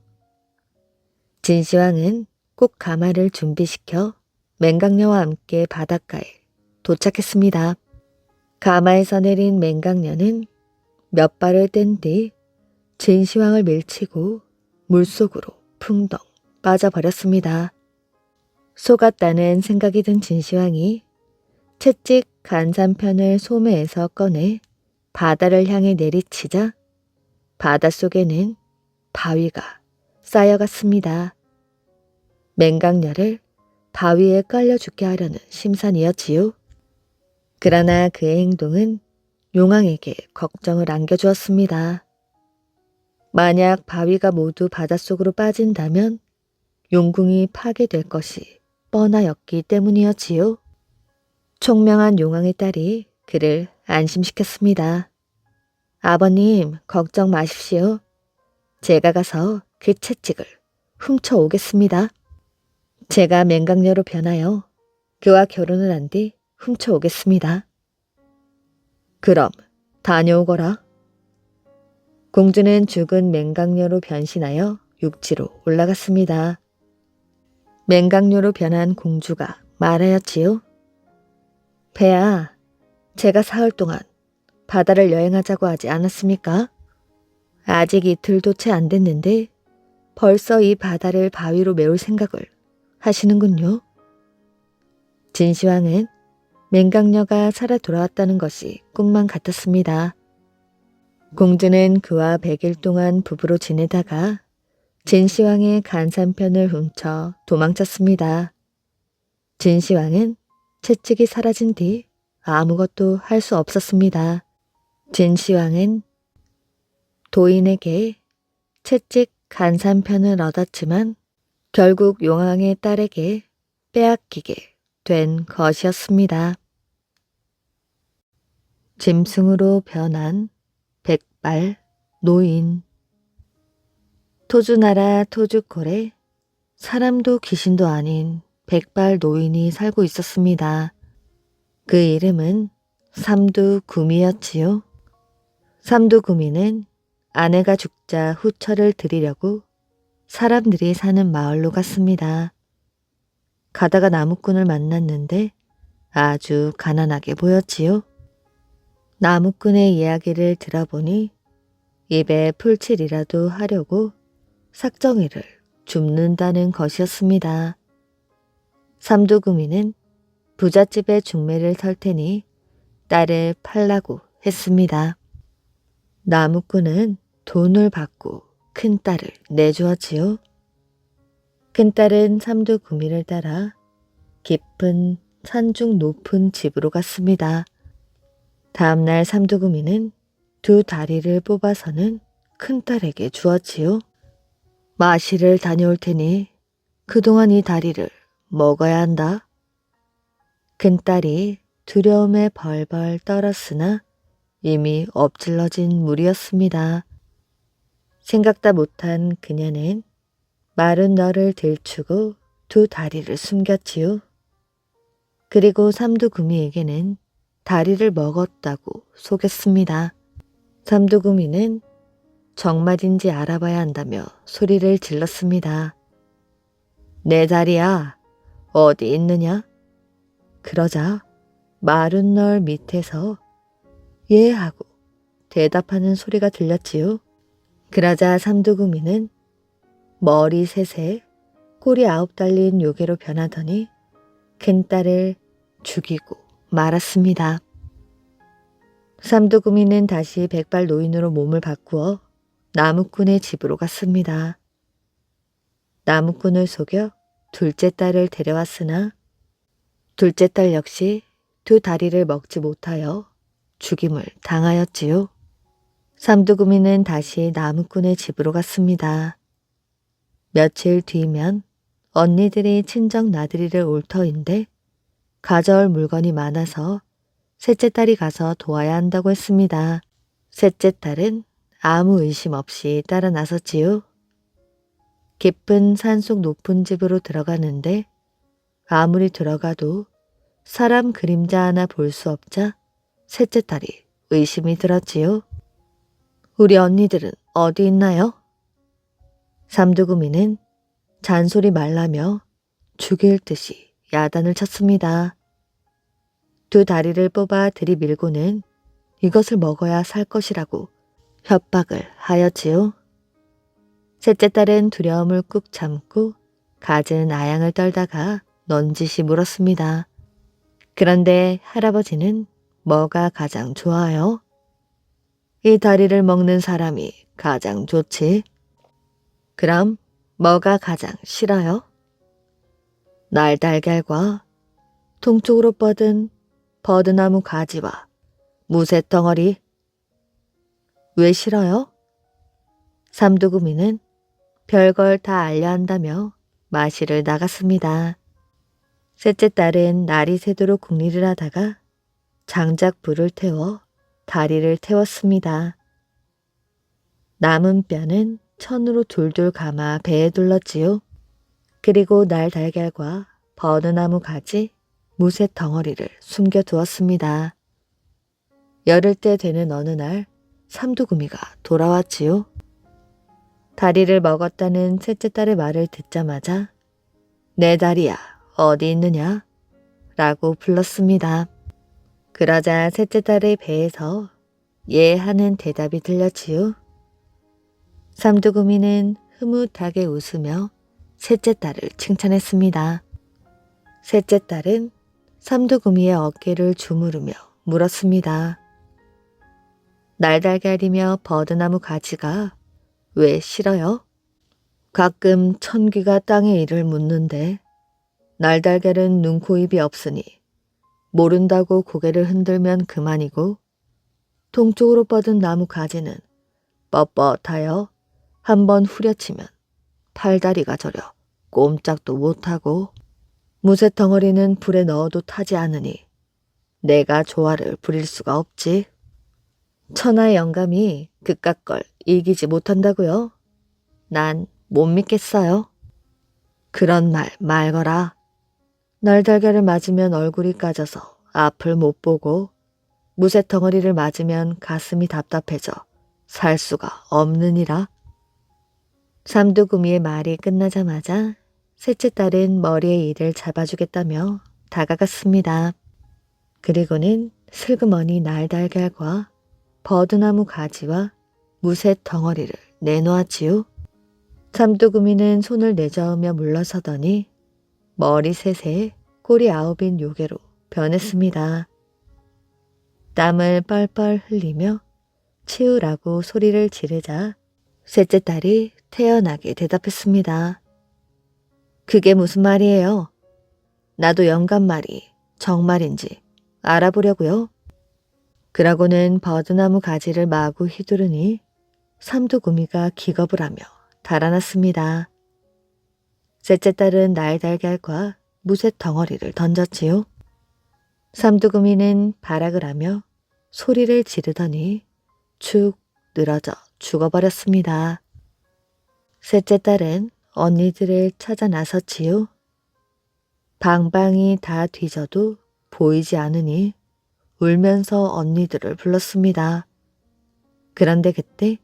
진시황은 꼭 가마를 준비시켜 맹강녀와 함께 바닷가에 도착했습니다. 가마에서 내린 맹강녀는 몇 발을 뗀 뒤 진시황을 밀치고 물속으로 풍덩 빠져버렸습니다. 속았다는 생각이 든 진시황이 채찍 간산편을 소매에서 꺼내 바다를 향해 내리치자 바닷속에는 바위가 쌓여갔습니다. 맹강녀를 바위에 깔려 죽게 하려는 심산이었지요. 그러나 그의 행동은 용왕에게 걱정을 안겨주었습니다. 만약 바위가 모두 바닷속으로 빠진다면 용궁이 파괴될 것이 뻔하였기 때문이었지요. 총명한 용왕의 딸이 그를 안심시켰습니다. 아버님, 걱정 마십시오. 제가 가서 그 채찍을 훔쳐오겠습니다. 제가 맹강녀로 변하여 그와 결혼을 한 뒤 훔쳐오겠습니다. 그럼 다녀오거라. 공주는 죽은 맹강녀로 변신하여 육지로 올라갔습니다. 맹강녀로 변한 공주가 말하였지요. 폐하, 제가 사흘 동안 바다를 여행하자고 하지 않았습니까? 아직 이틀도 채 안 됐는데 벌써 이 바다를 바위로 메울 생각을 하시는군요. 진시황은 맹강녀가 살아 돌아왔다는 것이 꿈만 같았습니다. 공주는 그와 100일 동안 부부로 지내다가 진시황의 간산편을 훔쳐 도망쳤습니다. 진시황은 채찍이 사라진 뒤 아무것도 할 수 없었습니다. 진시황은 도인에게 채찍 간산편을 얻었지만 결국 용왕의 딸에게 빼앗기게 된 것이었습니다. 짐승으로 변한 백발 노인. 토주나라 토주골에 사람도 귀신도 아닌 백발 노인이 살고 있었습니다. 그 이름은 삼두구미였지요. 삼두구미는 아내가 죽자 후처를 드리려고 사람들이 사는 마을로 갔습니다. 가다가 나무꾼을 만났는데 아주 가난하게 보였지요. 나무꾼의 이야기를 들어보니 입에 풀칠이라도 하려고 삭정이를 줍는다는 것이었습니다. 삼두구미는 부잣집에 중매를 설 테니 딸을 팔라고 했습니다. 나무꾼은 돈을 받고 큰딸을 내주었지요. 큰딸은 삼두구미를 따라 깊은 산중 높은 집으로 갔습니다. 다음날 삼두구미는 두 다리를 뽑아서는 큰딸에게 주었지요. 마시를 다녀올 테니 그동안 이 다리를 먹어야 한다. 큰딸이 두려움에 벌벌 떨었으나 이미 엎질러진 물이었습니다. 생각다 못한 그녀는 마른 너를 들추고 두 다리를 숨겼지요. 그리고 삼두구미에게는 다리를 먹었다고 속였습니다. 삼두구미는 정말인지 알아봐야 한다며 소리를 질렀습니다. 내 다리야, 어디 있느냐? 그러자 마른 널 밑에서 예 하고 대답하는 소리가 들렸지요. 그러자 삼두구미는 머리 셋에 꼬리 9 달린 요괴로 변하더니 큰딸을 죽이고 말았습니다. 삼두구미는 다시 백발 노인으로 몸을 바꾸어 나무꾼의 집으로 갔습니다. 나무꾼을 속여 둘째 딸을 데려왔으나 둘째 딸 역시 두 다리를 먹지 못하여 죽임을 당하였지요. 삼두구미는 다시 나무꾼의 집으로 갔습니다. 며칠 뒤면 언니들이 친정 나들이를 올 터인데 가져올 물건이 많아서 셋째 딸이 가서 도와야 한다고 했습니다. 셋째 딸은 아무 의심 없이 따라 나섰지요. 깊은 산속 높은 집으로 들어가는데 아무리 들어가도 사람 그림자 하나 볼 수 없자 셋째 딸이 의심이 들었지요. 우리 언니들은 어디 있나요? 삼두구미는 잔소리 말라며 죽일 듯이 야단을 쳤습니다. 두 다리를 뽑아 들이밀고는 이것을 먹어야 살 것이라고 협박을 하였지요. 셋째 딸은 두려움을 꾹 참고 갖은 아양을 떨다가 넌지시 물었습니다. 그런데 할아버지는 뭐가 가장 좋아요? 이 다리를 먹는 사람이 가장 좋지. 그럼 뭐가 가장 싫어요? 날달걀과 동쪽으로 뻗은 버드나무 가지와 무쇠 덩어리. 왜 싫어요? 삼두구미는 별걸 다 알려 한다며 마실을 나갔습니다. 셋째 딸은 날이 새도록 궁리를 하다가 장작 불을 태워 다리를 태웠습니다. 남은 뼈는 천으로 둘둘 감아 배에 둘렀지요. 그리고 날달걀과 버드나무 가지, 무쇠 덩어리를 숨겨두었습니다. 열흘 때 되는 어느 날 삼두구미가 돌아왔지요. 다리를 먹었다는 셋째 딸의 말을 듣자마자 내 다리야 어디 있느냐? 라고 불렀습니다. 그러자 셋째 딸의 배에서 예 하는 대답이 들렸지요. 삼두구미는 흐뭇하게 웃으며 셋째 딸을 칭찬했습니다. 셋째 딸은 삼두구미의 어깨를 주무르며 물었습니다. 날달걀이며 버드나무 가지가 왜 싫어요? 가끔 천귀가 땅의 일을 묻는데 날달걀은 눈, 코, 입이 없으니 모른다고 고개를 흔들면 그만이고 동쪽으로 뻗은 나무 가지는 뻣뻣하여 한번 후려치면 팔다리가 저려 꼼짝도 못하고 무쇠 덩어리는 불에 넣어도 타지 않으니 내가 조화를 부릴 수가 없지. 천하의 영감이 그깟 걸 이기지 못한다고요? 난 못 믿겠어요. 그런 말 말거라. 날달걀을 맞으면 얼굴이 까져서 앞을 못 보고 무쇠 덩어리를 맞으면 가슴이 답답해져 살 수가 없느니라. 삼두구미의 말이 끝나자마자 셋째 딸은 머리에 이를 잡아주겠다며 다가갔습니다. 그리고는 슬그머니 날달걀과 버드나무 가지와 무쇠 덩어리를 내놓았지요. 삼두구미는 손을 내저으며 물러서더니 머리 셋에 꼬리 아홉인 요괴로 변했습니다. 땀을 뻘뻘 흘리며 치우라고 소리를 지르자 셋째 딸이 태연하게 대답했습니다. 그게 무슨 말이에요? 나도 영감 말이 정말인지 알아보려고요. 그러고는 버드나무 가지를 마구 휘두르니 삼두구미가 기겁을 하며 달아났습니다. 셋째 딸은 날달걀과 무쇠 덩어리를 던졌지요. 삼두구미는 발악을 하며 소리를 지르더니 축 늘어져 죽어버렸습니다. 셋째 딸은 언니들을 찾아 나섰지요. 방방이 다 뒤져도 보이지 않으니 울면서 언니들을 불렀습니다. 그런데 그때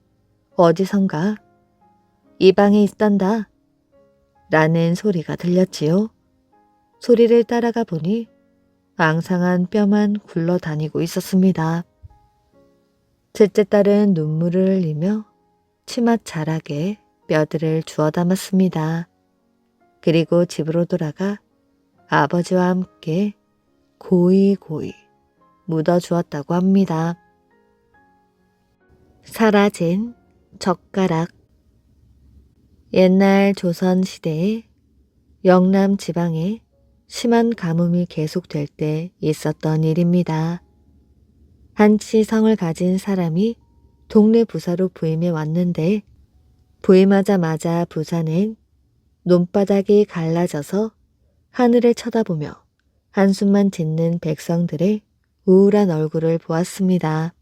어디선가 이 방에 있단다 라는 소리가 들렸지요. 소리를 따라가 보니 앙상한 뼈만 굴러다니고 있었습니다. 셋째 딸은 눈물을 흘리며 치맛 자락에 뼈들을 주워 담았습니다. 그리고 집으로 돌아가 아버지와 함께 고이고이 묻어주었다고 합니다. 사라진 젓가락. 옛날 조선시대에 영남 지방에 심한 가뭄이 계속될 때 있었던 일입니다. 한치 성을 가진 사람이 동네 부사로 부임해 왔는데 부임하자마자 부사는 논바닥이 갈라져서 하늘을 쳐다보며 한숨만 짓는 백성들의 우울한 얼굴을 보았습니다.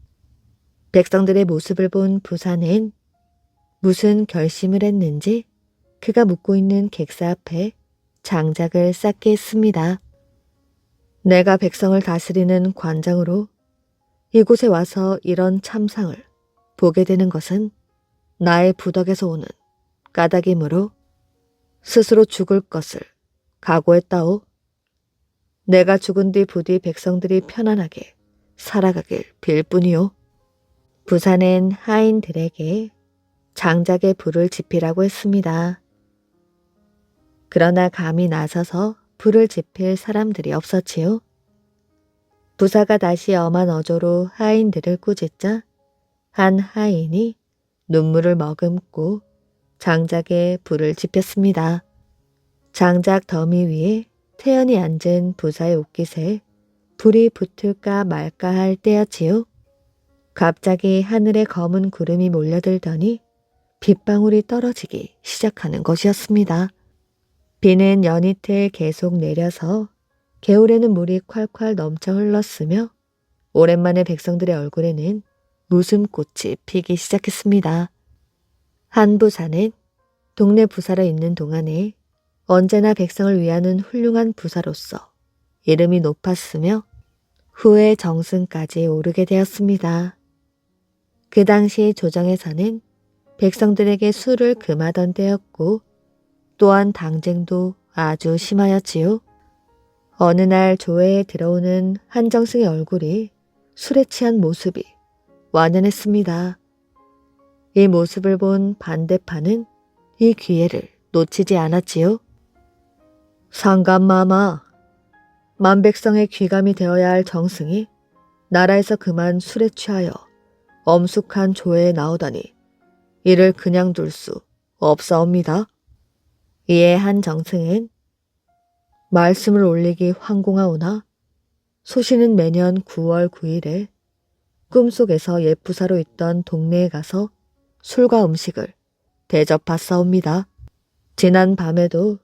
백성들의 모습을 본 부사는 무슨 결심을 했는지 그가 묵고 있는 객사 앞에 장작을 쌓게 했습니다. 내가 백성을 다스리는 관장으로 이곳에 와서 이런 참상을 보게 되는 것은 나의 부덕에서 오는 까닭이므로 스스로 죽을 것을 각오했다오. 내가 죽은 뒤 부디 백성들이 편안하게 살아가길 빌 뿐이오. 부사는 하인들에게 장작에 불을 지피라고 했습니다. 그러나 감히 나서서 불을 지필 사람들이 없었지요. 부사가 다시 엄한 어조로 하인들을 꾸짖자 한 하인이 눈물을 머금고 장작에 불을 지폈습니다. 장작 더미 위에 태연히 앉은 부사의 옷깃에 불이 붙을까 말까 할 때였지요. 갑자기 하늘에 검은 구름이 몰려들더니 빗방울이 떨어지기 시작하는 것이었습니다. 비는 연이틀 계속 내려서 개울에는 물이 콸콸 넘쳐 흘렀으며 오랜만에 백성들의 얼굴에는 웃음꽃이 피기 시작했습니다. 한 부사는 동네 부사로 있는 동안에 언제나 백성을 위하는 훌륭한 부사로서 이름이 높았으며 후에 정승까지 오르게 되었습니다. 그 당시 조정에서는 백성들에게 술을 금하던 때였고 또한 당쟁도 아주 심하였지요. 어느 날 조회에 들어오는 한정승의 얼굴이 술에 취한 모습이 완연했습니다. 이 모습을 본 반대파는 이 기회를 놓치지 않았지요. 상감마마, 만백성의 귀감이 되어야 할 정승이 나라에서 그만 술에 취하여 엄숙한 조회에 나오다니 이를 그냥 둘 수 없사옵니다. 이에 한 정승은 말씀을 올리기 황공하오나 소신은 매년 9월 9일에 꿈속에서 옛 부사로 있던 동네에 가서 술과 음식을 대접하사옵니다. 지난 밤에도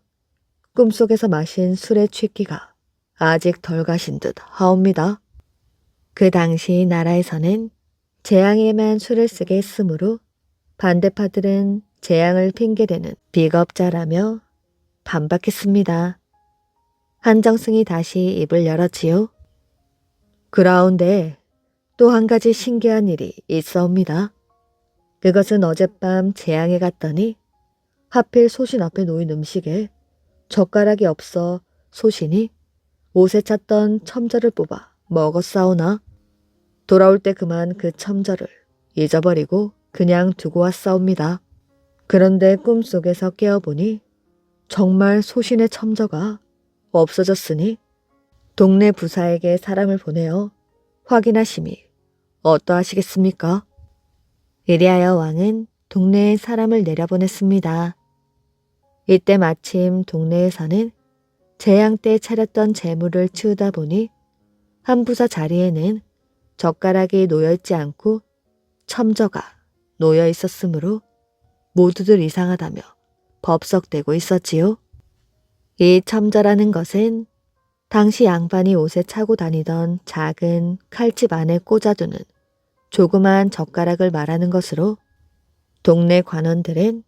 꿈속에서 마신 술의 취기가 아직 덜 가신 듯 하옵니다. 그 당시 나라에서는 재앙에만 술을 쓰게 했으므로 반대파들은 재앙을 핑계대는 비겁자라며 반박했습니다. 한정승이 다시 입을 열었지요. 그라운데 또 한 가지 신기한 일이 있어옵니다. 그것은 어젯밤 재앙에 갔더니 하필 소신 앞에 놓인 음식에 젓가락이 없어 소신이 옷에 찼던 첨저를 뽑아 먹었사오나 돌아올 때 그만 그 첨저를 잊어버리고 그냥 두고 왔사옵니다. 그런데 꿈속에서 깨어보니 정말 소신의 첨저가 없어졌으니 동네 부사에게 사람을 보내어 확인하심이 어떠하시겠습니까? 이리하여 왕은 동네에 사람을 내려보냈습니다. 이때 마침 동네에서는 재앙 때 차렸던 재물을 치우다 보니 한 부사 자리에는 젓가락이 놓여있지 않고 첨저가 놓여 있었으므로 모두들 이상하다며 법석대고 있었지요. 이 첨저라는 것은 당시 양반이 옷에 차고 다니던 작은 칼집 안에 꽂아두는 조그만 젓가락을 말하는 것으로 동네 관원들은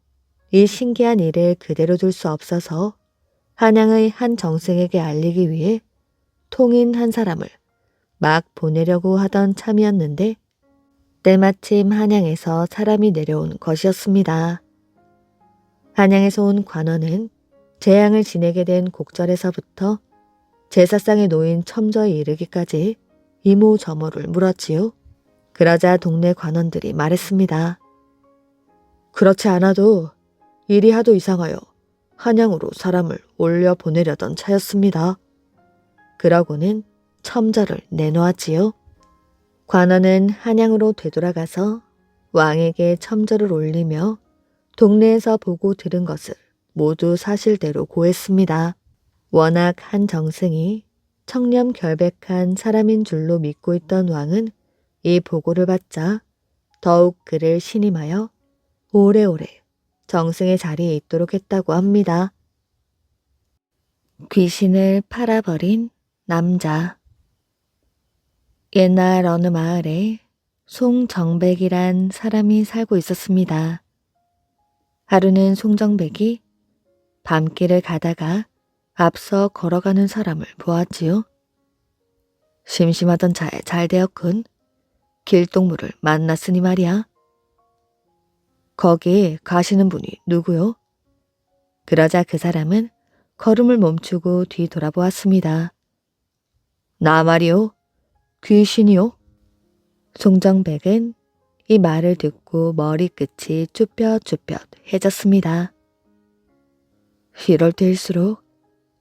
이 신기한 일을 그대로 둘 수 없어서 한양의 한 정승에게 알리기 위해 통인 한 사람을 막 보내려고 하던 참이었는데 때마침 한양에서 사람이 내려온 것이었습니다. 한양에서 온 관원은 재앙을 지내게 된 곡절에서부터 제사상에 놓인 첨저에 이르기까지 이모저모를 물었지요. 그러자 동네 관원들이 말했습니다. 그렇지 않아도 일이 하도 이상하여 한양으로 사람을 올려 보내려던 차였습니다. 그러고는 첨저를 내놓았지요. 관원은 한양으로 되돌아가서 왕에게 첨저를 올리며 동네에서 보고 들은 것을 모두 사실대로 고했습니다. 워낙 한 정승이 청렴 결백한 사람인 줄로 믿고 있던 왕은 이 보고를 받자 더욱 그를 신임하여 오래오래 정승의 자리에 있도록 했다고 합니다. 귀신을 팔아버린 남자. 옛날 어느 마을에 송정백이란 사람이 살고 있었습니다. 하루는 송정백이 밤길을 가다가 앞서 걸어가는 사람을 보았지요. 심심하던 차에 잘 되었군. 길동무를 만났으니 말이야. 거기 가시는 분이 누구요? 그러자 그 사람은 걸음을 멈추고 뒤돌아보았습니다. 나 말이요. 귀신이요. 송정백은 이 말을 듣고 머리끝이 쭈뼛쭈뼛해졌습니다. 이럴 때일수록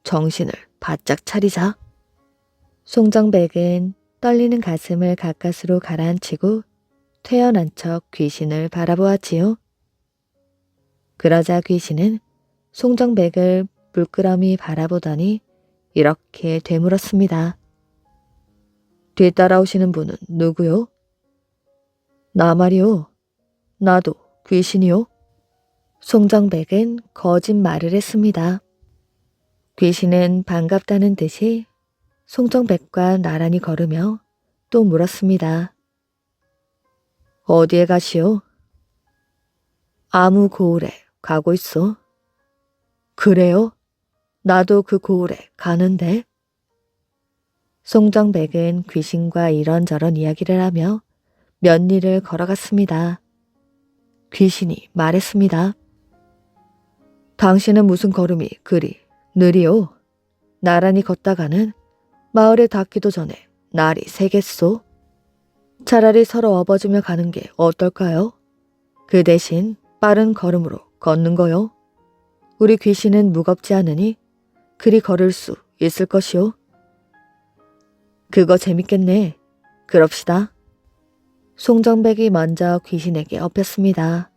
정신을 바짝 차리자. 송정백은 떨리는 가슴을 가까스로 가라앉히고 퇴연한 척 귀신을 바라보았지요. 그러자 귀신은 송정백을 물끄러미 바라보더니 이렇게 되물었습니다. 뒤따라오시는 분은 누구요? 나 말이요. 나도 귀신이요. 송정백은 거짓말을 했습니다. 귀신은 반갑다는 듯이 송정백과 나란히 걸으며 또 물었습니다. 어디에 가시오? 아무 고을에 가고 있어. 그래요? 나도 그 고을에 가는데. 송정백은 귀신과 이런저런 이야기를 하며 몇 리를 걸어갔습니다. 귀신이 말했습니다. 당신은 무슨 걸음이 그리 느리오? 나란히 걷다가는 마을에 닿기도 전에 날이 새겠소. 차라리 서로 업어주며 가는 게 어떨까요? 그 대신 빠른 걸음으로 걷는 거요. 우리 귀신은 무겁지 않으니 그리 걸을 수 있을 것이오. 그거 재밌겠네. 그럽시다. 송정백이 먼저 귀신에게 업혔습니다.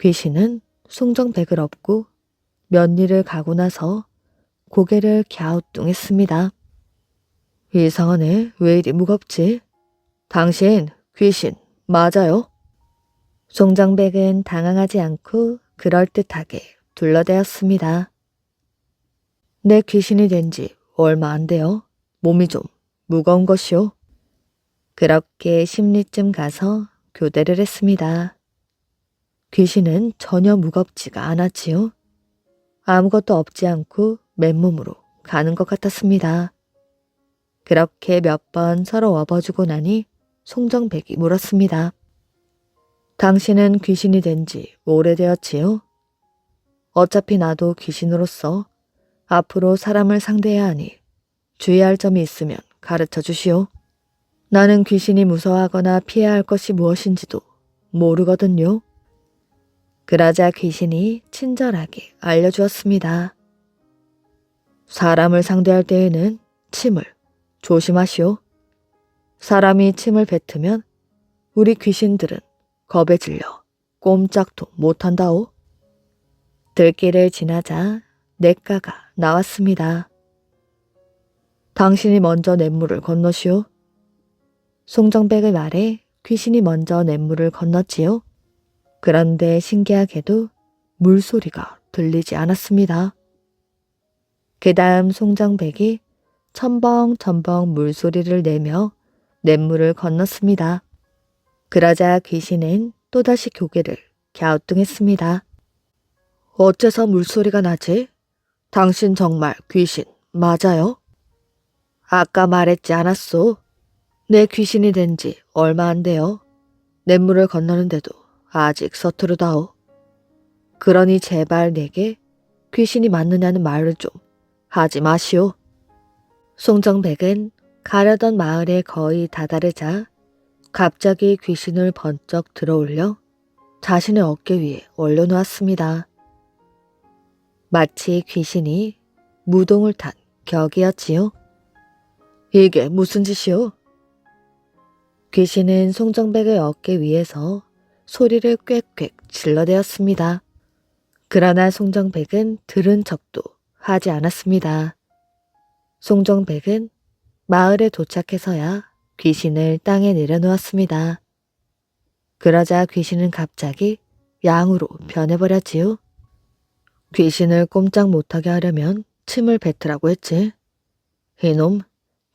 귀신은 송정백을 업고 몇 리를 가고 나서 고개를 갸우뚱했습니다. 이상하네. 왜 이리 무겁지? 당신 귀신 맞아요? 송정백은 당황하지 않고 그럴듯하게 둘러대었습니다. 내 귀신이 된 지 얼마 안 돼요. 몸이 좀 무거운 것이오. 그렇게 10리쯤 가서 교대를 했습니다. 귀신은 전혀 무겁지가 않았지요. 아무것도 없지 않고 맨몸으로 가는 것 같았습니다. 그렇게 몇 번 서로 업어주고 나니 송정백이 물었습니다. 당신은 귀신이 된 지 오래되었지요? 어차피 나도 귀신으로서 앞으로 사람을 상대해야 하니 주의할 점이 있으면 가르쳐 주시오. 나는 귀신이 무서워하거나 피해야 할 것이 무엇인지도 모르거든요. 그러자 귀신이 친절하게 알려주었습니다. 사람을 상대할 때에는 침을 조심하시오. 사람이 침을 뱉으면 우리 귀신들은 겁에 질려 꼼짝도 못한다오. 들길을 지나자 냇가가 나왔습니다. 당신이 먼저 냇물을 건너시오. 송정백의 말에 귀신이 먼저 냇물을 건넜지요. 그런데 신기하게도 물소리가 들리지 않았습니다. 그 다음 송정백이 첨벙첨벙 물소리를 내며 냇물을 건넜습니다. 그러자 귀신은 또다시 고개를 갸우뚱했습니다. 어째서 물소리가 나지? 당신 정말 귀신 맞아요? 아까 말했지 않았소? 내 귀신이 된 지 얼마 안 돼요. 냇물을 건너는데도 아직 서투르다오. 그러니 제발 내게 귀신이 맞느냐는 말을 좀 하지 마시오. 송정백은 가려던 마을에 거의 다다르자 갑자기 귀신을 번쩍 들어올려 자신의 어깨 위에 올려놓았습니다. 마치 귀신이 무동을 탄 격이었지요. 이게 무슨 짓이오? 귀신은 송정백의 어깨 위에서 소리를 꽥꽥 질러대었습니다. 그러나 송정백은 들은 척도 하지 않았습니다. 송정백은 마을에 도착해서야 귀신을 땅에 내려놓았습니다. 그러자 귀신은 갑자기 양으로 변해버렸지요. 귀신을 꼼짝 못하게 하려면 침을 뱉으라고 했지. 이놈,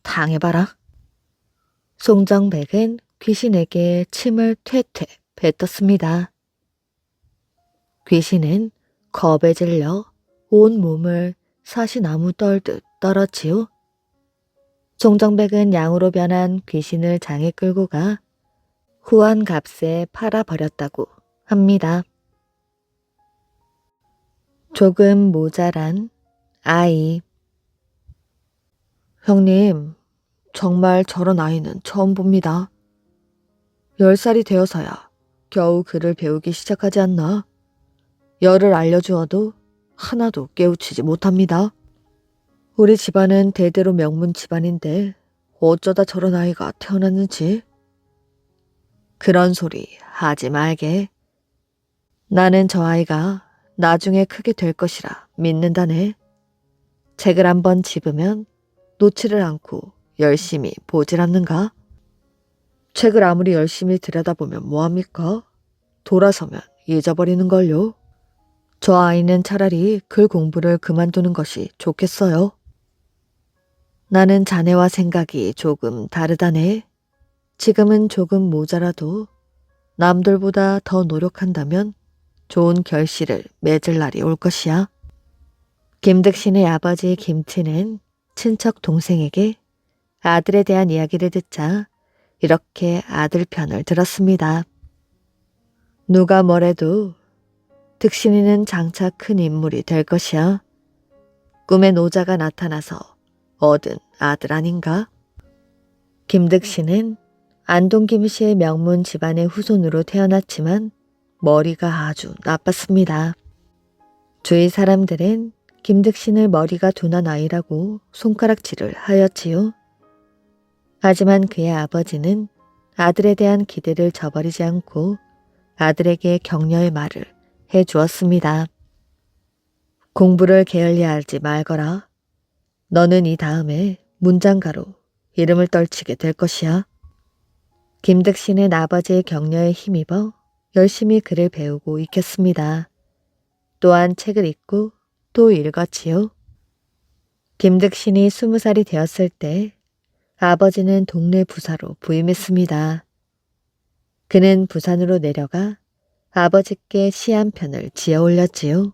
당해봐라. 송정백은 귀신에게 침을 퇴퇴 뱉었습니다. 귀신은 겁에 질려 온 몸을 사시나무 떨듯 떨었지요. 송정백은 양으로 변한 귀신을 장에 끌고 가 후한 값에 팔아버렸다고 합니다. 조금 모자란 아이. 형님, 정말 저런 아이는 처음 봅니다. 10살이 되어서야 겨우 글을 배우기 시작하지 않나? 열을 알려주어도 하나도 깨우치지 못합니다. 우리 집안은 대대로 명문 집안인데 어쩌다 저런 아이가 태어났는지. 그런 소리 하지 말게. 나는 저 아이가 나중에 크게 될 것이라 믿는다네. 책을 한번 집으면 놓지를 않고 열심히 보질 않는가? 책을 아무리 열심히 들여다보면 뭐합니까? 돌아서면 잊어버리는걸요. 저 아이는 차라리 글 공부를 그만두는 것이 좋겠어요. 나는 자네와 생각이 조금 다르다네. 지금은 조금 모자라도 남들보다 더 노력한다면 좋은 결실을 맺을 날이 올 것이야. 김득신의 아버지 김치는 친척 동생에게 아들에 대한 이야기를 듣자 이렇게 아들 편을 들었습니다. 누가 뭐래도 득신이는 장차 큰 인물이 될 것이야. 꿈에 노자가 나타나서 얻은 아들 아닌가? 김득신은 안동 김씨의 명문 집안의 후손으로 태어났지만 머리가 아주 나빴습니다. 주위 사람들은 김득신을 머리가 둔한 아이라고 손가락질을 하였지요. 하지만 그의 아버지는 아들에 대한 기대를 저버리지 않고 아들에게 격려의 말을 해주었습니다. 공부를 게을리하지 말거라. 너는 이 다음에 문장가로 이름을 떨치게 될 것이야. 김득신은 아버지의 격려에 힘입어 열심히 글을 배우고 익혔습니다. 또한 책을 읽고 또 읽었지요. 김득신이 20살이 되었을 때 아버지는 동네 부사로 부임했습니다. 그는 부산으로 내려가 아버지께 시 한 편을 지어 올렸지요.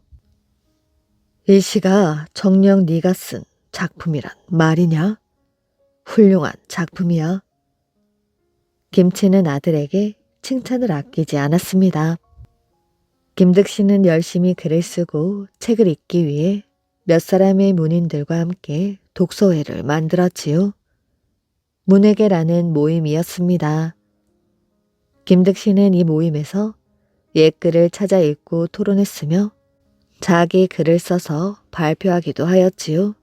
이 시가 정녕 네가 쓴 작품이란 말이냐? 훌륭한 작품이야. 김치는 아들에게 칭찬을 아끼지 않았습니다. 김득신은 열심히 글을 쓰고 책을 읽기 위해 몇 사람의 문인들과 함께 독서회를 만들었지요. 문예계라는 모임이었습니다. 김득신은 이 모임에서 옛글을 찾아 읽고 토론했으며 자기 글을 써서 발표하기도 하였지요.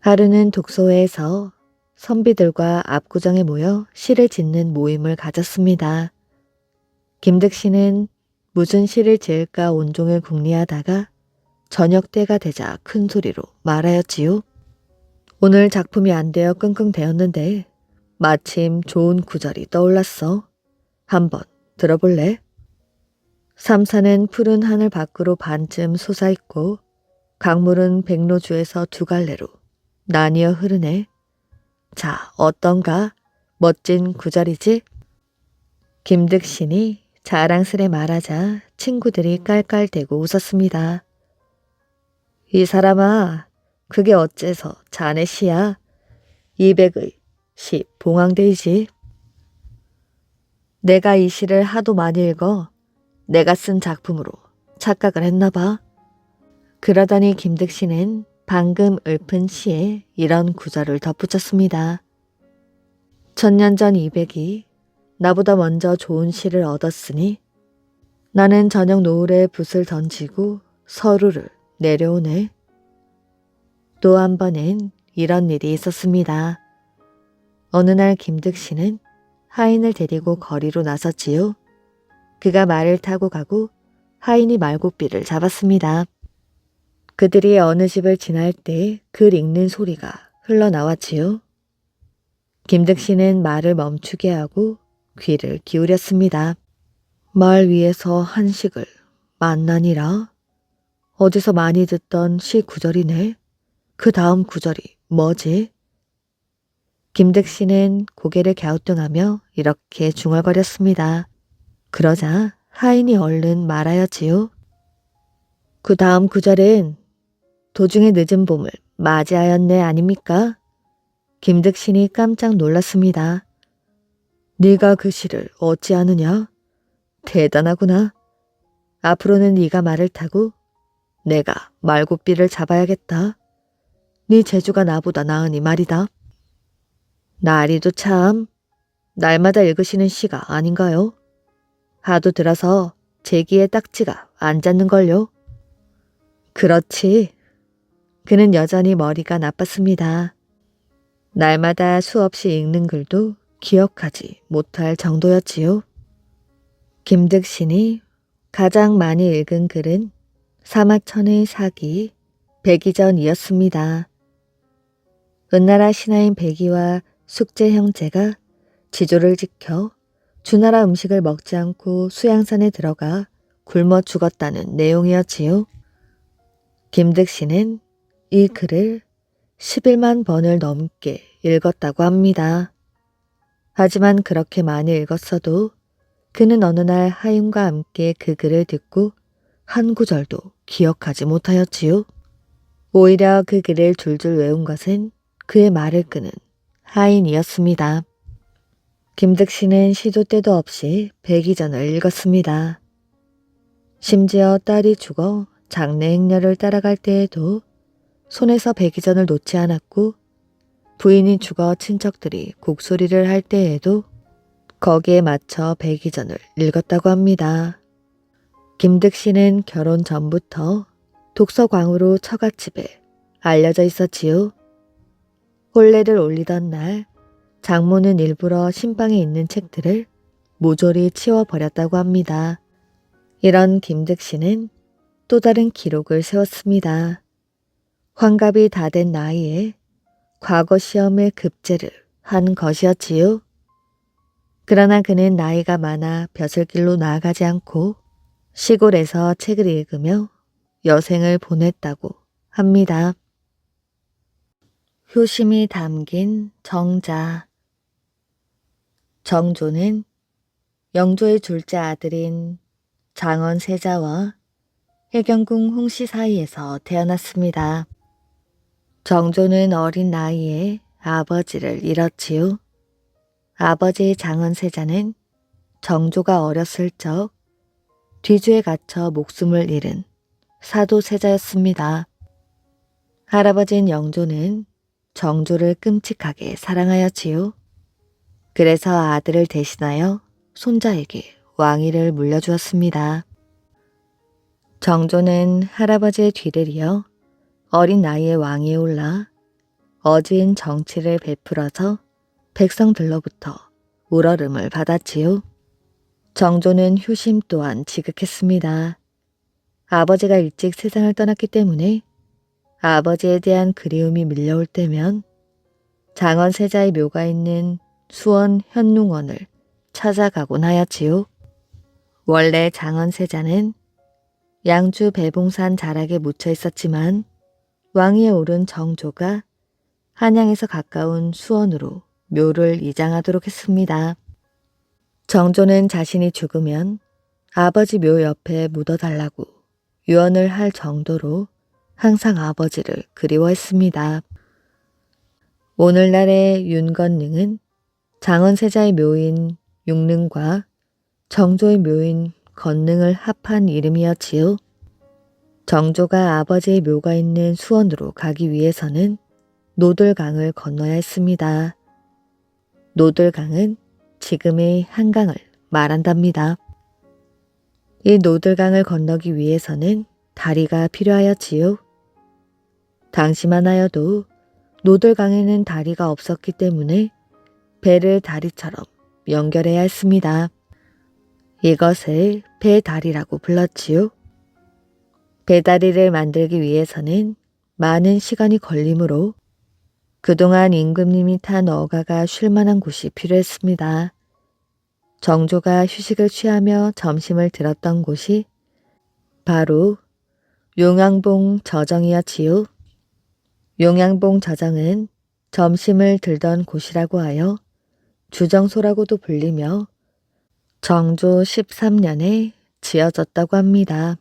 하루는 독서회에서 선비들과 압구정에 모여 시를 짓는 모임을 가졌습니다. 김득신은 무슨 시를 지을까 온종일 궁리하다가 저녁 때가 되자 큰 소리로 말하였지요. 오늘 작품이 안 되어 끙끙대었는데 마침 좋은 구절이 떠올랐어. 한번 들어볼래? 삼산은 푸른 하늘 밖으로 반쯤 솟아있고 강물은 백로주에서 두 갈래로 나뉘어 흐르네. 자, 어떤가? 멋진 구절이지? 김득신이 자랑스레 말하자 친구들이 깔깔대고 웃었습니다. 이 사람아, 그게 어째서 자네 시야? 200의 시 봉황대이지. 내가 이 시를 하도 많이 읽어 내가 쓴 작품으로 착각을 했나 봐. 그러더니 김득신은 방금 읊은 시에 이런 구절을 덧붙였습니다. 1000년 전 200이 나보다 먼저 좋은 시를 얻었으니 나는 저녁 노을에 붓을 던지고 서루를 내려오네. 또 한 번은 이런 일이 있었습니다. 어느 날 김득신은 하인을 데리고 거리로 나섰지요. 그가 말을 타고 가고 하인이 말고삐를 잡았습니다. 그들이 어느 집을 지날 때 글 읽는 소리가 흘러나왔지요. 김득신은 말을 멈추게 하고 귀를 기울였습니다. 말 위에서 한식을 만나니라. 어디서 많이 듣던 시 구절이네. 그 다음 구절이 뭐지? 김득 씨는 고개를 갸우뚱하며 이렇게 중얼거렸습니다. 그러자 하인이 얼른 말하였지요. 그 다음 구절은 도중에 늦은 봄을 맞이하였네 아닙니까? 김득신이 깜짝 놀랐습니다. 네가 그 시를 어찌하느냐? 대단하구나. 앞으로는 네가 말을 타고 내가 말고삐를 잡아야겠다. 네 재주가 나보다 나으니 말이다. 나리도 참 날마다 읽으시는 시가 아닌가요? 하도 들어서 제 귀에 딱지가 안 잡는걸요. 그렇지. 그는 여전히 머리가 나빴습니다. 날마다 수없이 읽는 글도 기억하지 못할 정도였지요. 김득신이 가장 많이 읽은 글은 사마천의 사기, 백이전이었습니다. 은나라 신하인 백이와 숙제 형제가 지조를 지켜 주나라 음식을 먹지 않고 수양산에 들어가 굶어 죽었다는 내용이었지요. 김득신은 이 글을 11만 번을 넘게 읽었다고 합니다. 하지만 그렇게 많이 읽었어도 그는 어느 날 하인과 함께 그 글을 듣고 한 구절도 기억하지 못하였지요. 오히려 그 글을 줄줄 외운 것은 그의 말을 끄는 하인이었습니다. 김득신은 시도 때도 없이 백이전을 읽었습니다. 심지어 딸이 죽어 장례 행렬을 따라갈 때에도 손에서 백이전을 놓지 않았고 부인이 죽어 친척들이 곡소리를 할 때에도 거기에 맞춰 백이전을 읽었다고 합니다. 김득신은 결혼 전부터 독서광으로 처갓집에 알려져 있었지요. 혼례를 올리던 날 장모는 일부러 신방에 있는 책들을 모조리 치워버렸다고 합니다. 이런 김득신은 또 다른 기록을 세웠습니다. 환갑이 다 된 나이에 과거 시험을 급제를 한 것이었지요. 그러나 그는 나이가 많아 벼슬길로 나아가지 않고 시골에서 책을 읽으며 여생을 보냈다고 합니다. 효심이 담긴 정자. 정조는 영조의 둘째 아들인 장원세자와 해경궁 홍씨 사이에서 태어났습니다. 정조는 어린 나이에 아버지를 잃었지요. 아버지 장원세자는 정조가 어렸을 적 뒤주에 갇혀 목숨을 잃은 사도세자였습니다. 할아버지인 영조는 정조를 끔찍하게 사랑하였지요. 그래서 아들을 대신하여 손자에게 왕위를 물려주었습니다. 정조는 할아버지의 뒤를 이어 어린 나이에 왕위에 올라 어진 정치를 베풀어서 백성들로부터 우러름을 받았지요. 정조는 효심 또한 지극했습니다. 아버지가 일찍 세상을 떠났기 때문에 아버지에 대한 그리움이 밀려올 때면 장원세자의 묘가 있는 수원 현능원을 찾아가곤 하였지요. 원래 장원세자는 양주 배봉산 자락에 묻혀 있었지만 왕위에 오른 정조가 한양에서 가까운 수원으로 묘를 이장하도록 했습니다. 정조는 자신이 죽으면 아버지 묘 옆에 묻어달라고 유언을 할 정도로 항상 아버지를 그리워했습니다. 오늘날의 윤건능은 장원세자의 묘인 육능과 정조의 묘인 건능을 합한 이름이었지요. 정조가 아버지의 묘가 있는 수원으로 가기 위해서는 노들강을 건너야 했습니다. 노들강은 지금의 한강을 말한답니다. 이 노들강을 건너기 위해서는 다리가 필요하였지요. 당시만 하여도 노들강에는 다리가 없었기 때문에 배를 다리처럼 연결해야 했습니다. 이것을 배다리라고 불렀지요. 배다리를 만들기 위해서는 많은 시간이 걸리므로 그동안 임금님이 탄 어가가 쉴 만한 곳이 필요했습니다. 정조가 휴식을 취하며 점심을 들었던 곳이 바로 용양봉 저정이었지요. 용양봉 저정은 점심을 들던 곳이라고 하여 주정소라고도 불리며 정조 13년에 지어졌다고 합니다.